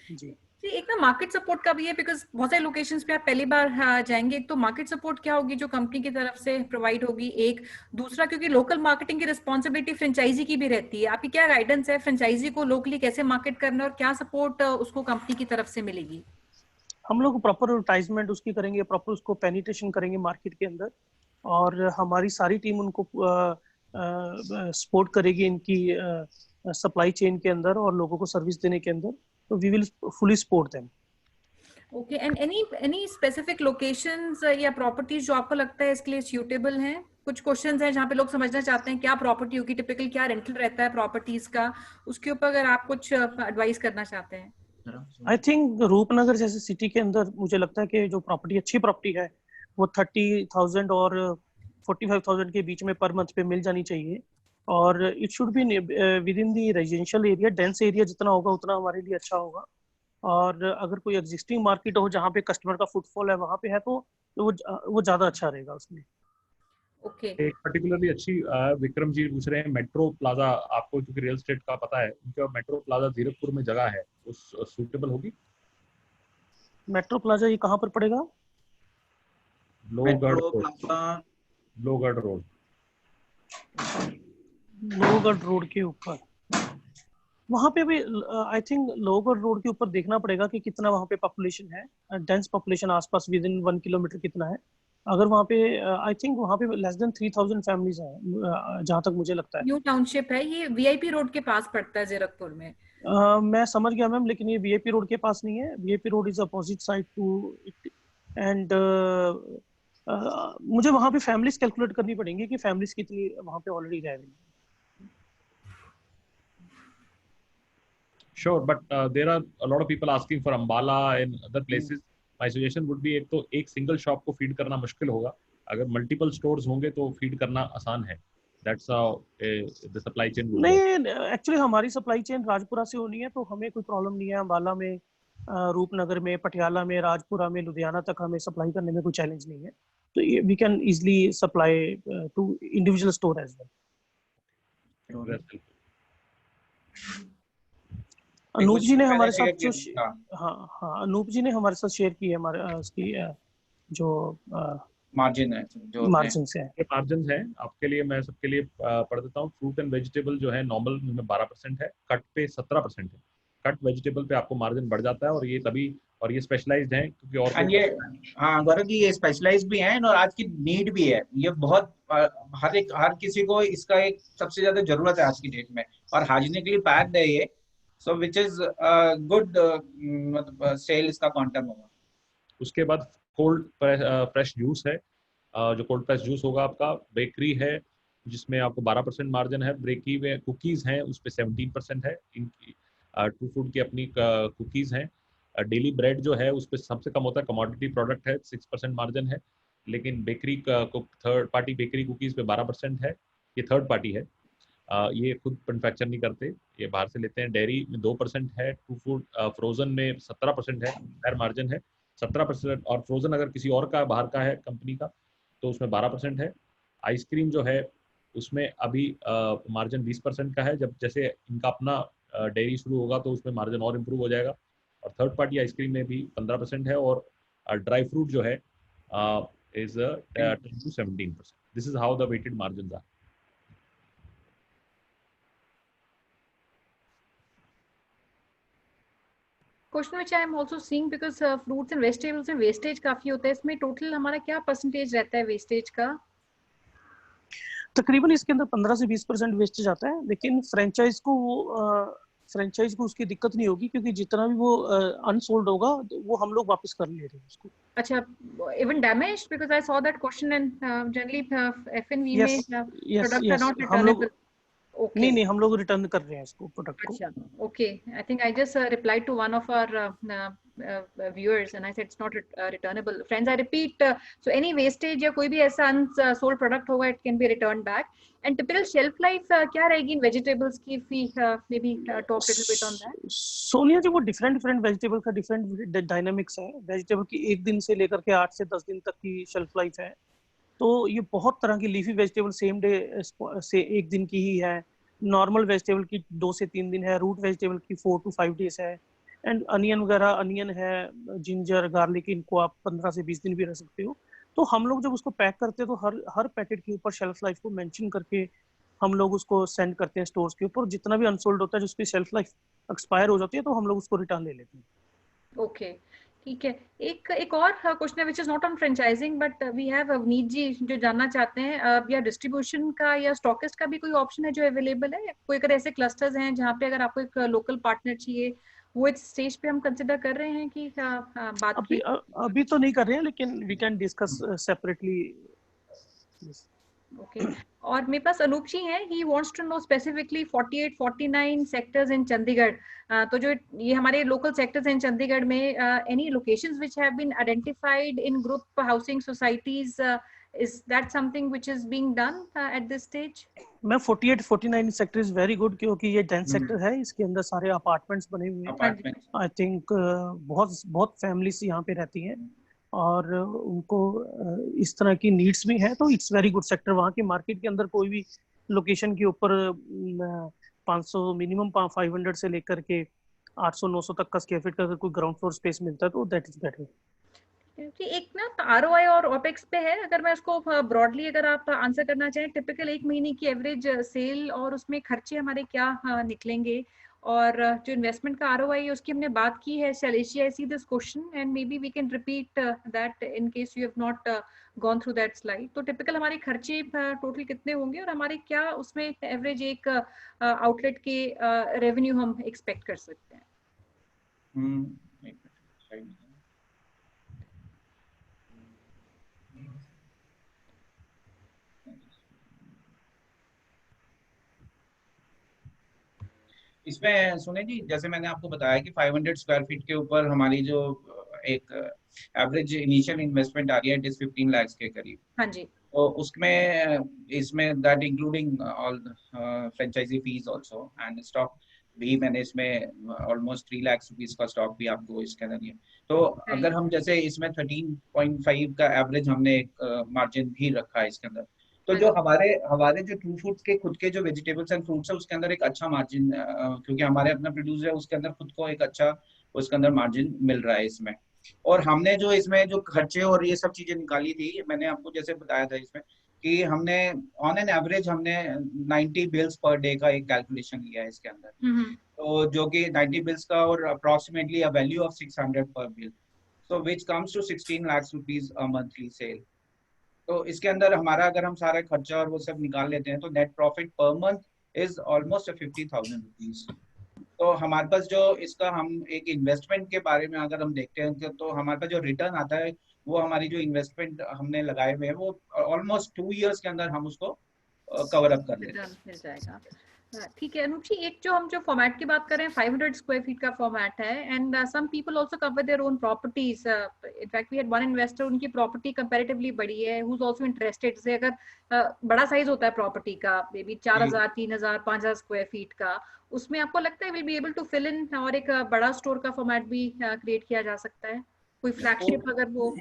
जी जी। एक ना मार्केट सपोर्ट का भी है, बिकॉज बहुत सारे लोकेशंस पे आप पहली बार जाएंगे। एक तो मार्केट सपोर्ट क्या होगी जो कंपनी की तरफ से प्रोवाइड होगी, एक दूसरा क्योंकि लोकल मार्केटिंग की रिस्पॉन्सिबिलिटी फ्रेंचाइजी की भी रहती है, आपकी क्या गाइडेंस है फ्रेंचाइजी को लोकली कैसे मार्केट करना और क्या सपोर्ट उसको कंपनी की तरफ से मिलेगी? हम लोग प्रॉपर एडवर्टाइजमेंट उसकी करेंगे, प्रॉपर उसको पेनिट्रेशन करेंगे मार्केट के अंदर, और हमारी सारी टीम उनको सपोर्ट करेगी इनकी सप्लाई चेन के अंदर और लोगों को सर्विस देने के अंदर। तो we will fully support them. Okay, and any specific locations या प्रॉपर्टीज जो आपको लगता है इसके लिए सूटेबल हैं? कुछ क्वेश्चंस हैं जहाँ पे लोग समझना चाहते हैं क्या प्रॉपर्टी होगी, टिपिकल क्या रेंटल रहता है प्रॉपर्टीज का, उसके ऊपर अगर आप कुछ एडवाइस करना चाहते हैं। आई थिंक रूपनगर जैसे सिटी के अंदर मुझे लगता है कि जो प्रॉपर्टी अच्छी प्रॉपर्टी है वो 30,000 और 45,000 के बीच में पर मंथ पे मिल जानी चाहिए, और it should be with in the residential area. Dense area जितना होगा उतना हमारे लिए अच्छा होगा, और अगर कोई एग्जिस्टिंग मार्केट हो जहाँ पे कस्टमर का फुटफॉल है वहाँ पे है तो वो ज्यादा अच्छा रहेगा उसमें। ओके, एक पर्टिकुलरली अच्छी विक्रम जी पूछ रहे हैं मेट्रो प्लाजा, आपको क्योंकि रियल एस्टेट का पता है, उनका मेट्रो प्लाजा जीरकपुर में जगह है, उस सूटेबल होगी? मेट्रो प्लाजा ये कहाँ पर पड़ेगा? लोहगढ़ रोड, लोहगढ़ रोड के ऊपर। वहाँ पे भी आई थिंक लोहगढ़ रोड के ऊपर देखना पड़ेगा कि कितना वहाँ पे पॉपुलेशन है, डेंस पॉपुलेशन आसपास विद इन 1 किलोमीटर कितना है। अगर वहाँ पे आई थिंक वहाँ पे लेस देन 3,000 फैमिलीज हैं जहाँ तक मुझे लगता है। न्यू टाउनशिप है ये, वीआईपी रोड के पास पड़ता है जीरकपुर में। मैं समझ गया मैम, लेकिन ये वीआईपी रोड के पास नहीं है। VIP road is opposite side to it, and मुझे वहाँ पे फैमिलीज कैलकुलेट करनी पड़ेंगी कि फैमिलीज कितनी वहाँ पे ऑलरेडी रह रही है। Sure, but there are a lot of people asking for Ambala and other places. My suggestion would be एक तो एक सिंगल शॉप को फीड करना मुश्किल होगा, अगर मल्टीपल स्टोर्स होंगे तो फीड करना आसान है। That's how the supply chain would नहीं, एक्चुअली हमारी सप्लाई चेन राजपुरा से होनी है तो हमें कोई प्रॉब्लम नहीं है। अम्बाला में, रूपनगर में, पटियाला में, राजपुरा में, लुधियाना तक हमें सप्लाई करने में कोई चैलेंज नहीं है। तो we can easily supply to individual store as well. Anoop ji ने हमारे साथ जो अनूप जी ने हमारे साथ शेयर की है हमारे उसकी जो मार्जिन है, जो मार्जिन है, मार्जिन है आपके लिए, मैं सबके लिए पढ़ देता हूँ। फ्रूट एंड वेजिटेबल जो है नॉर्मल में 12% है, कट पे 17% है। कट वेजिटेबल पे आपको मार्जिन बढ़ जाता है, और ये तभी, और ये स्पेशलाइज्ड है क्योंकि और ये गौरव जी ये स्पेशलाइज्ड भी हैं और आज की नीड भी है। ये बहुत हर किसी को इसका एक सबसे ज्यादा जरूरत है आज की डेट में, और हाइजीनिकली पैक्ड है ये, सो व्हिच इज गुड, मतलब सेल इसका क्वांटम होगा। उसके बाद कोल्ड प्रेस जूस है, जो कोल्ड प्रेस जूस होगा आपका। बेकरी है जिसमें आपको 12% मार्जिन है। बेकरी में कुकीज हैं उस पर 17% है। इनकी ट्रू फूड की अपनी कुकीज हैं। डेली ब्रेड जो है उस पर सबसे कम होता है, कमोडिटी प्रोडक्ट है, 6% मार्जिन है। लेकिन बेकरी का थर्ड पार्टी बेकरी कुकीज पे 12% है, ये थर्ड पार्टी है। ये खुद मैन्युफैक्चर नहीं करते, ये बाहर से लेते हैं। डेयरी में 2% है। ट्रू फूड फ्रोजन में 17% है, हायर मार्जिन है 17%, और फ्रोजन अगर किसी और का बाहर का है कंपनी का तो उसमें 12% है। आइसक्रीम जो है उसमें अभी मार्जिन 20% का है, जब जैसे इनका अपना डेयरी शुरू होगा तो उसमें मार्जिन और इम्प्रूव हो जाएगा। और थर्ड पार्टी आइसक्रीम में भी 15% है, और ड्राई फ्रूट जो है is 10 to 17%. This is how the weighted margins are. Question which I am also seeing, because fruits and vegetables में wastage काफी होता है, इसमें total हमारा क्या percentage रहता है wastage का? तकरीबन इसके अंदर 15 से 20% वेस्टेज आता है, लेकिन फ्रेंचाइज को उसकी दिक्कत नहीं होगी, क्योंकि जितना भी वो अनसोल्ड होगा वो हम लोग वापस कर ले रहे हैं उसको. अच्छा, even damaged, because I saw that question, and generally F&V में products are not returnable. Okay. नहीं, हम लोग रिटर्न कर रहे हैं इसको, प्रोडक्ट को. अच्छा, okay. I think I just replied to one of our viewers and I said it's not returnable. Friends, I repeat, so any wastage या कोई भी ऐसा unsold product होगा, it can be returned back. And typical shelf life क्या रहेगी in vegetables की? If we maybe talk a little bit on that. Sonia जी, वो different vegetable का डिफरेंट डायनामिक्स है. वेजिटेबल की 1 दिन से लेकर के 8 से 10 दिन तक की शेल्फ लाइफ है. तो ये बहुत तरह की लीफी वेजिटेबल सेम डे से 1 दिन की ही है. नॉर्मल वेजिटेबल की 2 से 3 दिन है. रूट वेजिटेबल की 4 to 5 डेज है. एंड अनियन है, जिंजर, गार्लिक, इनको आप 15 से 20 दिन भी रह सकते हो. तो हम लोग जब उसको पैक करते हैं तो हर पैकेट के ऊपर शेल्फ लाइफ को मेंशन करके हम लोग उसको सेंड करते हैं स्टोर्स के ऊपर. जितना भी अनसोल्ड होता है जिसकी शेल्फ लाइफ एक्सपायर हो जाती है तो हम लोग उसको रिटर्न ले लेते हैं. ओके, ठीक है. एक और क्वेश्चन है which is not on franchising, but we have Avneet ji जो जानना चाहते हैं, या डिस्ट्रीब्यूशन का या स्टॉकिस्ट का भी कोई ऑप्शन है जो अवेलेबल है? कोई अगर ऐसे क्लस्टर्स हैं जहाँ पे अगर आपको एक लोकल पार्टनर चाहिए, वो इस स्टेज पे हम कंसिडर कर रहे हैं कि बात अभी तो नहीं कर रहे हैं, लेकिन we can discuss separately. Okay. और मेरे पास अनूप जी हैं, he wants to know specifically 48-49 sectors in Chandigarh. तो जो ये हमारे लोकल सेक्टर्स हैं चंडीगढ़ में, any locations which have been identified in group housing societies, is that something which is being done at this stage? मैं 48-49 सेक्टर इज वेरी गुड, क्योंकि ये dense sector है. इसके अंदर सारे अपार्टमेंट्स बने हुए हैं. आई थिंक बहुत फैमिलीज यहाँ पे रहती हैं और उनको इस तरह की नीड्स भी हैं. तो इट्स वेरी गुड सेक्टर. वहाँ की मार्केट के अंदर कोई भी लोकेशन के ऊपर 500 मिनिमम 500 से लेकर के 800-900 तक का स्क्वायर फीट का अगर कोई ग्राउंड फ्लोर स्पेस मिलता है तो दैट इज बेटर. एक ना आरओआई और ओपेक्स पे है, अगर मैं उसको ब्रॉडली अगर आप आंसर करना चाहें, टिपिकल 1 महीने की एवरेज सेल और उसमें खर्चे हमारे क्या निकलेंगे, और जो इन्वेस्टमेंट का आरओआई है उसकी हमने बात की है. Shaileshi, I see this question and maybe we can repeat that in case you have not gone through that slide. तो टिपिकल हमारे खर्चे टोटल कितने होंगे और हमारे क्या उसमें एवरेज एक आउटलेट के रेवेन्यू हम एक्सपेक्ट कर सकते हैं? इसमें सुने जी, जैसे मैंने आपको बताया कि 500 स्क्वायर फीट के ऊपर हमारी जो एक एवरेज इनिशियल इन्वेस्टमेंट आ रही है, इट इज 15 लाख के करीब. हाँ जी. तो इसमें that including all franchise fees also and stock भी मैंने इसमें ऑलमोस्ट 3 लाख रुपीस का स्टॉक भी आपको इसके अंदर दिया. तो अगर हम जैसे इसमें 13.5 का एवरेज हमने एक मार्जिन भी रखा है इसके अंदर, तो जो हमारे जो ट्रू फूड्स के खुद के जो वेजिटेबल्स एंड फ्रूट्स है उसके अंदर एक अच्छा मार्जिन, क्योंकि हमारे अपना प्रोड्यूस है उसके अंदर खुद को एक अच्छा उसके अंदर मार्जिन मिल रहा है इसमें. और हमने जो इसमें जो खर्चे और ये सब चीजें निकाली थी, मैंने आपको जैसे बताया था इसमें कि हमने ऑन एन एवरेज हमने 90 बिल्स पर डे का एक कैलकुलेशन लिया है इसके अंदर. तो जो कि 90 बिल्स का और अप्रोक्सीमेटली अ वैल्यू ऑफ 600 पर bill, so which comes to 16 lakh rupees a monthly sale. तो इसके अंदर हमारा अगर हम सारा खर्चा और वो सब निकाल लेते हैं तो net profit per month is almost 50,000 rupees. तो हमारे पास जो इसका हम एक इन्वेस्टमेंट के बारे में अगर हम देखते हैं तो हमारे पास जो रिटर्न आता है वो हमारी जो इन्वेस्टमेंट हमने लगाए हुए हैं वो ऑलमोस्ट 2 इयर्स के अंदर हम उसको कवर अप कर लेते हैं. मिल जाएगा. ठीक है अनूप जी, एक जो हम जो फॉर्मेट की बात कर रहे हैं 500 स्क्वायर फीट का फॉर्मेट है, and some people also cover their own properties. In fact we had one investor, उनकी प्रॉपर्टी कंपैरेटिवली बड़ी है, हु इज आल्सो इंटरेस्टेड. से अगर बड़ा साइज होता है प्रॉपर्टी का, मे बी 4000, 3000, 5000 स्क्वायर फीट का, उसमें आपको लगता है will be able to fill in और एक बड़ा स्टोर का फॉर्मेट भी क्रिएट किया जा सकता है? कोई फ्लैगशिप अगर वो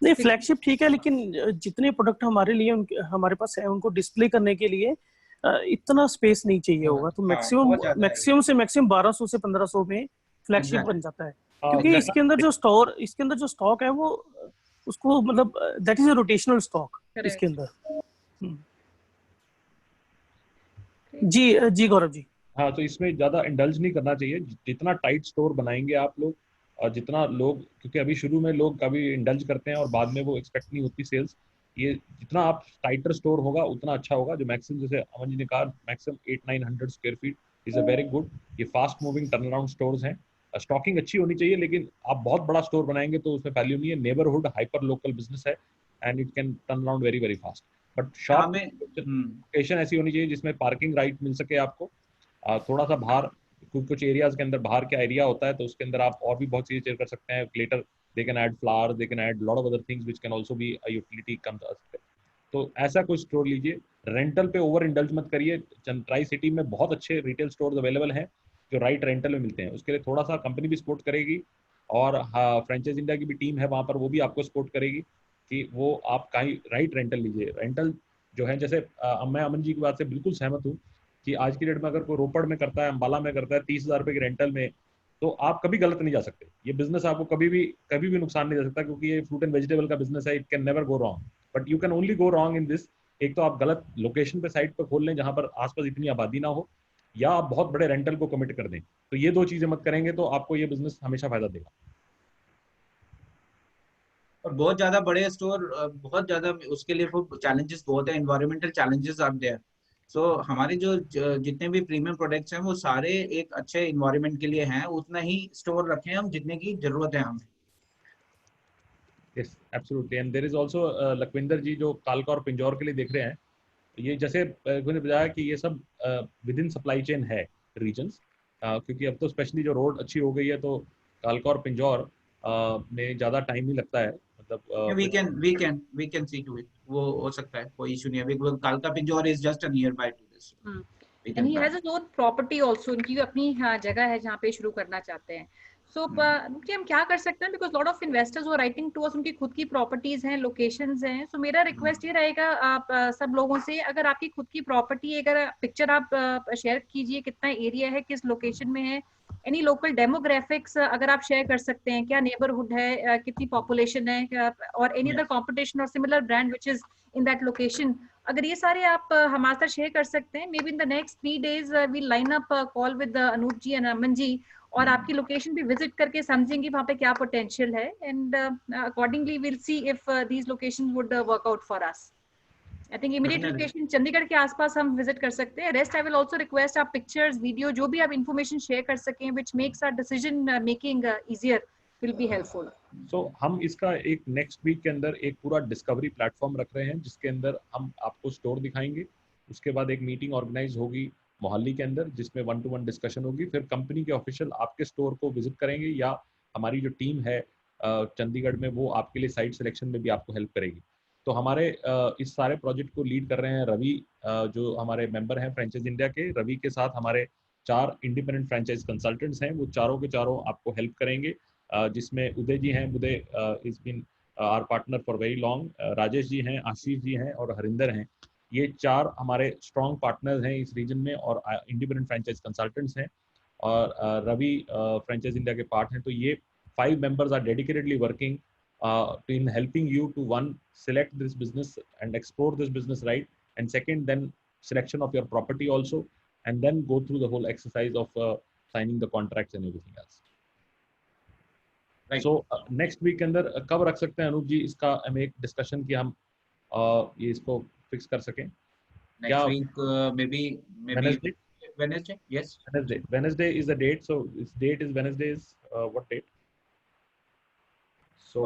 नहीं, फ्लैगशिप ठीक है, लेकिन जितने प्रोडक्ट हमारे लिए हमारे पास है उनको डिस्प्ले करने के लिए इतना स्पेस नहीं चाहिए होगा. तो मैक्सिमम से मैक्सिमम 1200 से 1500 में फ्लैगशिप बन जाता है. क्योंकि इसके अंदर जो स्टॉक है वो उसको मतलब that is a rotational stock इसके अंदर। जी गौरव जी। हाँ, तो इसमें ज्यादा इंडल्ज नहीं करना चाहिए। जितना टाइट स्टोर बनाएंगे आप लोग, और जितना लोग, क्योंकि अभी शुरू में लोग कभी इंडल्ज करते हैं और बाद में वो एक्सपेक्ट नहीं होती सेल्स, ये जितना आप टाइटर स्टोर होगा उतना अच्छा होगा। जो मैक्सिमम, जैसे अमन जी ने कहा, maximum 800-900 square feet is a very good. ये fast moving turn around stores हैं। स्टॉकिंग अच्छी होनी चाहिए, लेकिन आप बहुत बड़ा स्टोर बनाएंगे तो उसमें वैल्यू नहीं है। नेबरहुड हाइपर लोकल बिजनेस है and it can turn around very very fast. But shop location ऐसी होनी चाहिए जिसमें पार्किंग राइट मिल सके आपको। थोड़ा सा बाहर, कुछ एरियाज के अंदर बाहर का एरिया होता है तो उसके अंदर आप और भी बहुत चीजें शेयर कर सकते हैं। Later they can add flower, they can add lot of other things which can also be a utility comes. तो ऐसा कोई स्टोर लीजिए। रेंटल पे ओवर इंडल्ज मत करिए। ट्राई सिटी में बहुत अच्छे रिटेल स्टोर्स अवेलेबल हैं जो राइट रेंटल में मिलते हैं। उसके लिए थोड़ा सा कंपनी भी सपोर्ट करेगी, और हाँ, फ्रेंचाइज इंडिया की भी टीम है वहाँ पर, वो भी आपको सपोर्ट करेगी कि वो आप कहीं राइट रेंटल लीजिए। रेंटल जो है, जैसे मैं अमन जी की बात से बिल्कुल सहमत हूँ कि आज की डेट में अगर कोई रोपड़ में करता है, अम्बाला में करता है 30,000 रुपये की रेंटल में, तो आप कभी गलत नहीं जा सकते। ये बिजनेस आपको कभी भी नुकसान नहीं दे सकता, क्योंकि ये फ्रूट एंड वेजिटेबल का बिजनेस है। It can never go wrong, but you can only go wrong in this. एक तो आप गलत लोकेशन पे साइट पे खोल लें जहां पर आसपास इतनी आबादी ना हो, या आप बहुत बड़े रेंटल को कमिट कर दें। तो ये दो चीजें मत करेंगे तो आपको ये बिजनेस हमेशा फायदा देगा। और बहुत ज्यादा बड़े स्टोर, बहुत ज्यादा उसके लिए चैलेंजेस बहुत है, एनवायरमेंटल चैलेंजेस आर देयर। सो हमारे जो जितने भी प्रीमियम प्रोडक्ट्स हैं वो सारे एक अच्छे इन्वायरमेंट के लिए हैं। उतना ही स्टोर रखें हम जितने की जरूरत है हमें। Yes, absolutely. And there is also Lakhvinder ji जो कालका और पिंजौर के लिए देख रहे हैं, ये जैसे मैंने बताया कि ये सब विद इन सप्लाई चेन है रीजन्स, क्योंकि अब तो स्पेशली जो रोड अच्छी हो गई है तो कालका और पिंजौर में ज़्यादा टाइम नहीं लगता है। मतलब we can see to it, वो हो सकता है, कोई इशू नहीं है। बिकॉज़ कालका Pinjore is just a near by two this. And he has his own property also, उनकी अपनी जगह है जहाँ पे शुरू करना चाहते हैं। सो कि हम क्या कर सकते हैं, बिकॉज लॉट ऑफ इन्वेस्टर्स वो राइटिंग टू अस, उनकी खुद की प्रॉपर्टीज हैं, लोकेशंस हैं। सो मेरा रिक्वेस्ट ये रहेगा आप सब लोगों से, अगर आपकी खुद की प्रॉपर्टी, अगर पिक्चर आप शेयर कीजिए, कितना एरिया है, किस लोकेशन में है, एनी लोकल डेमोग्राफिक्स अगर आप शेयर कर सकते हैं, क्या नेबरहुड है, कितनी पॉपुलेशन है, और एनी अदर कॉम्पिटिशन और similar brand which is in that location. अगर ये सारे आप हमारे साथ शेयर कर सकते हैं, maybe in the next 3 days we line up call with Anoop ji and Aman ji, और आपकी लोकेशन भी विजिट करके समझेंगे वहाँ पे क्या पोटेंशियल है, and accordingly will see if these locations would work out for us. I think immediate location Chandigarh के आसपास हम विजिट कर सकते हैं। Rest I will also request आप पिक्चर्स, वीडियो, जो भी आप इंफॉर्मेशन शेयर कर सकें which makes our decision making easier will be helpful. So हम इसका एक नेक्स्ट वीक के अंदर एक पूरा डिस्कवरी प्लेटफॉर्म रख रहे हैं जिसके अंदर हम आपको स्टोर दिखाएंगे। उसके बाद एक मीटिंग ऑर्गेनाइज होगी मोहाली के अंदर जिसमें 1-to-1 डिस्कशन होगी। फिर कंपनी के ऑफिशियल आपके स्टोर को विजिट करेंगे, या हमारी जो टीम है चंडीगढ़ में वो आपके लिए साइट सिलेक्शन में भी आपको हेल्प करेगी। तो हमारे इस सारे प्रोजेक्ट को लीड कर रहे हैं रवि, जो हमारे मेंबर हैं फ्रेंचाइज इंडिया के। रवि के साथ हमारे 4 इंडिपेंडेंट फ्रेंचाइज कंसल्टेंट्स हैं, वो चारों के चारों आपको हेल्प करेंगे, जिसमें उदय जी हैं। Uday is been our partner for very long. Rajesh ji हैं, आशीष जी हैं और हरिंदर हैं। ये 4 हमारे स्ट्रॉन्ग पार्टनर्स हैं इस रीजन में और इंडिपेंडेंट फ्रेंचाइज कंसल्टेंट्स हैं, और रवि फ्रेंचाइज इंडिया के पार्ट हैं। तो ये 5 members are dedicatedly working in helping you to, one, select this business and explore this business right, and second, then selection of your property also, and then go through the whole exercise of signing the contracts and everything else. Right. So next week के अंदर कब रख सकते हैं अनूप जी इसका हम एक discussion कि हम ये इसको फिक्स कर सकें? Next week, maybe Wednesday. Yes. Wednesday is the date. So its date is Wednesday is what date? So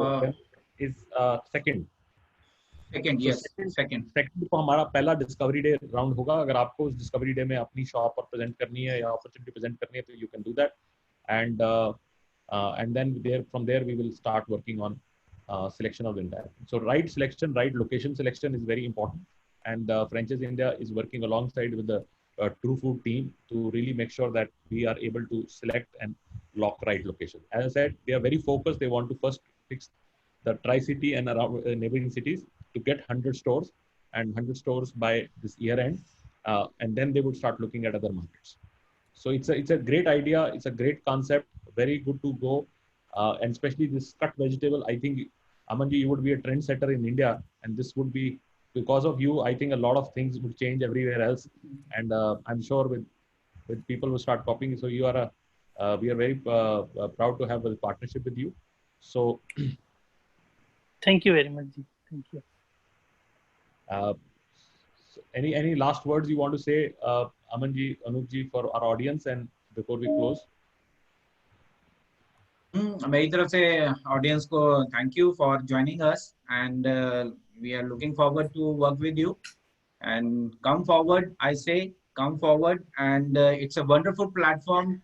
is second. Yes. Second को हमारा पहला डिस्कवरी डे राउंड होगा। अगर आपको उस डिस्कवरी डे में अपनी शॉप पर प्रेजेंट करनी है या अपॉर्चुनिटी प्रेजेंट करनी है तो you can do that, and then from there we will start working on selection of the entire. So right selection, right location selection is very important, and Franchise India is working alongside with the True Food team to really make sure that we are able to select and lock right location. As I said, they are very focused. They want to first fix the Tri-City and around neighboring cities to get 100 stores and 100 stores by this year end, and then they would start looking at other markets. So it's a great idea. It's a great concept. Very good to go. and especially this cut vegetable. I think, Amanji, you would be a trendsetter in India, and this would be because of you. I think a lot of things would change everywhere else, and I'm sure with people who start copying. So you are we are very proud to have a partnership with you. So Thank you very much, ji. Thank you. any last words you want to say, Amanji, Anupji, for our audience, and before we close? मेरी तरफ से audience को thank you for joining us and we are looking forward to work with you and come forward I say come forward and it's a wonderful platform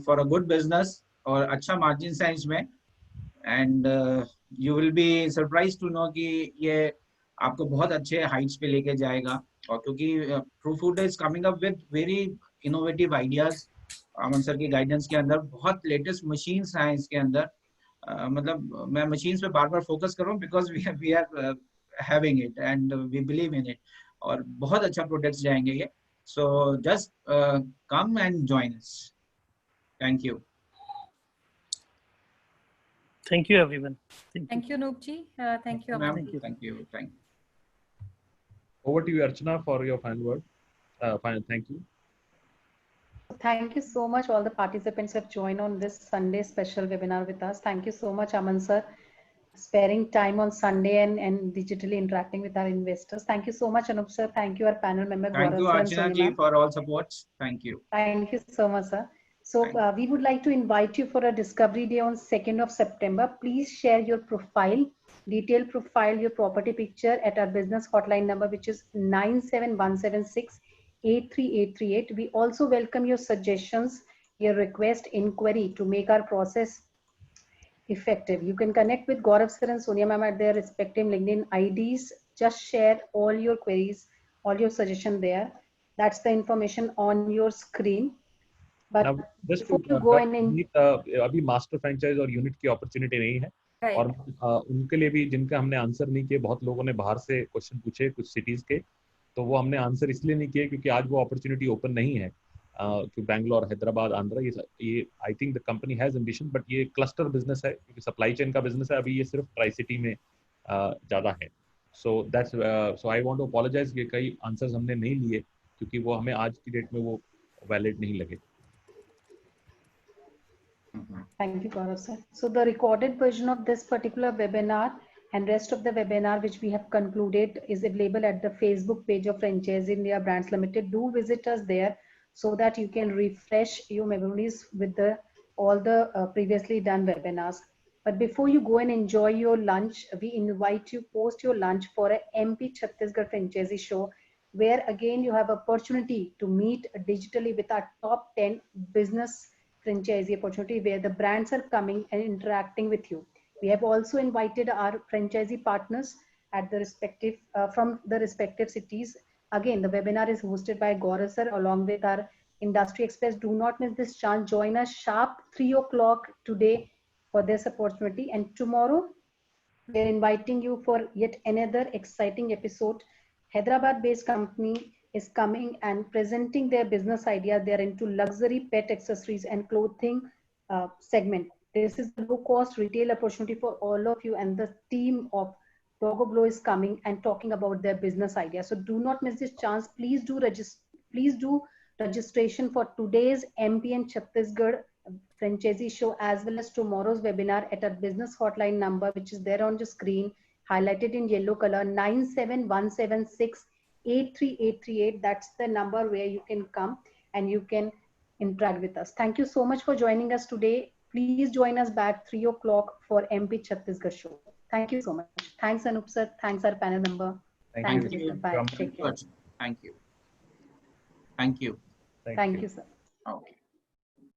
for a good business और अच्छा margin है इसमें and you will be surprise to know कि ये आपको बहुत अच्छे Heights पे लेके जाएगा और क्योंकि true food is coming up with very innovative ideas Aman sir की गाइडेंस के अंदर बहुत लेटेस्ट मशीन्स हैं इसके अंदर मतलब मैं मशीन्स पे बार बार फोकस कर रहा हूँ because we are having it and we believe in it और बहुत अच्छा प्रोडक्ट्स जाएंगे ये so just come and join us thank you Thank you, everyone. Thank you, Noopji. Thank you, ma'am Amanji. Thank you thank Over to you, Archana, for your final word. Final thank you. Thank you so much. All the participants have joined on this Sunday special webinar with us. Thank you so much, Aman sir, sparing time on Sunday and digitally interacting with our investors. Thank you so much, Anup sir. Thank you, our panel member, Thank you, Gaurav sir and Archana Sonia ji, ma'am. for all supports. Thank you. Thank you so much, sir. So Thank we would like to invite you for a discovery day on 2nd of September. Please share your profile, detailed profile, your property picture at our business hotline number, which is 97176 83838. We also welcome your suggestions, your request, inquiry to make our process effective. You can connect with Gaurav sir and Sonia ma'am at their respective LinkedIn IDs. Just share all your queries, all your suggestions there. That's the information on your screen. But Now, just before to you go in, अभी master franchise और unit की opportunity नहीं है Right. और उनके लिए भी जिनका हमने आंसर नहीं किए, बहुत लोगों ने बाहर से क्वेश्चन पूछे कुछ सिटीज के, तो वो हमने आंसर इसलिए नहीं किए क्योंकि आज वो अपॉर्चुनिटी ओपन नहीं है कि बैंगलोर, हैदराबाद, आंध्रा, ये I think the company has ambition, but ये क्लस्टर बिजनेस है क्योंकि सप्लाई चेन का बिजनेस है, अभी ये सिर्फ ट्राई सिटी में ज़्यादा है. So that's so I want to apologise कि कई आंसर्स हमने नहीं लिए क्योंकि वो हमें आज की डेट में वो वैलिड नहीं लगे. thank you, Gaurav sir. So the recorded version of this particular webinar and rest of the webinar which we have concluded is available at the Facebook page of Franchise India Brands Limited. Do visit us there so that you can refresh your memories with all the previously done webinars. But before you go and enjoy your lunch, we invite you post your lunch for a MP Chhattisgarh franchisee show, where again you have opportunity to meet digitally with our top 10 business franchisee opportunity, where the brands are coming and interacting with you. We have also invited our franchisee partners at the respective from the respective cities. Again, the webinar is hosted by Gaurav sir along with our industry experts. Do not miss this chance. Join us sharp 3 o'clock today for this opportunity. And tomorrow, we are inviting you for yet another exciting episode. Hyderabad-based company is coming and presenting their business idea. They are into luxury pet accessories and clothing segment. This is the low-cost retail opportunity for all of you, and the team of Doggo Blow is coming and talking about their business idea. So do not miss this chance. Please do registration for today's MP and Chhattisgarh franchisee show as well as tomorrow's webinar at our business hotline number, which is there on the screen, highlighted in yellow color, 97176 83838. That's the number where you can come and you can interact with us. Thank you so much for joining us today. Please join us back 3 o'clock for MP Chhattisgarh show. Thank you so much. Thanks, Anup sir. Thanks, our panel member. Thank you. Bye. Take care. Thank you. Thank you. Thank you, sir. Okay.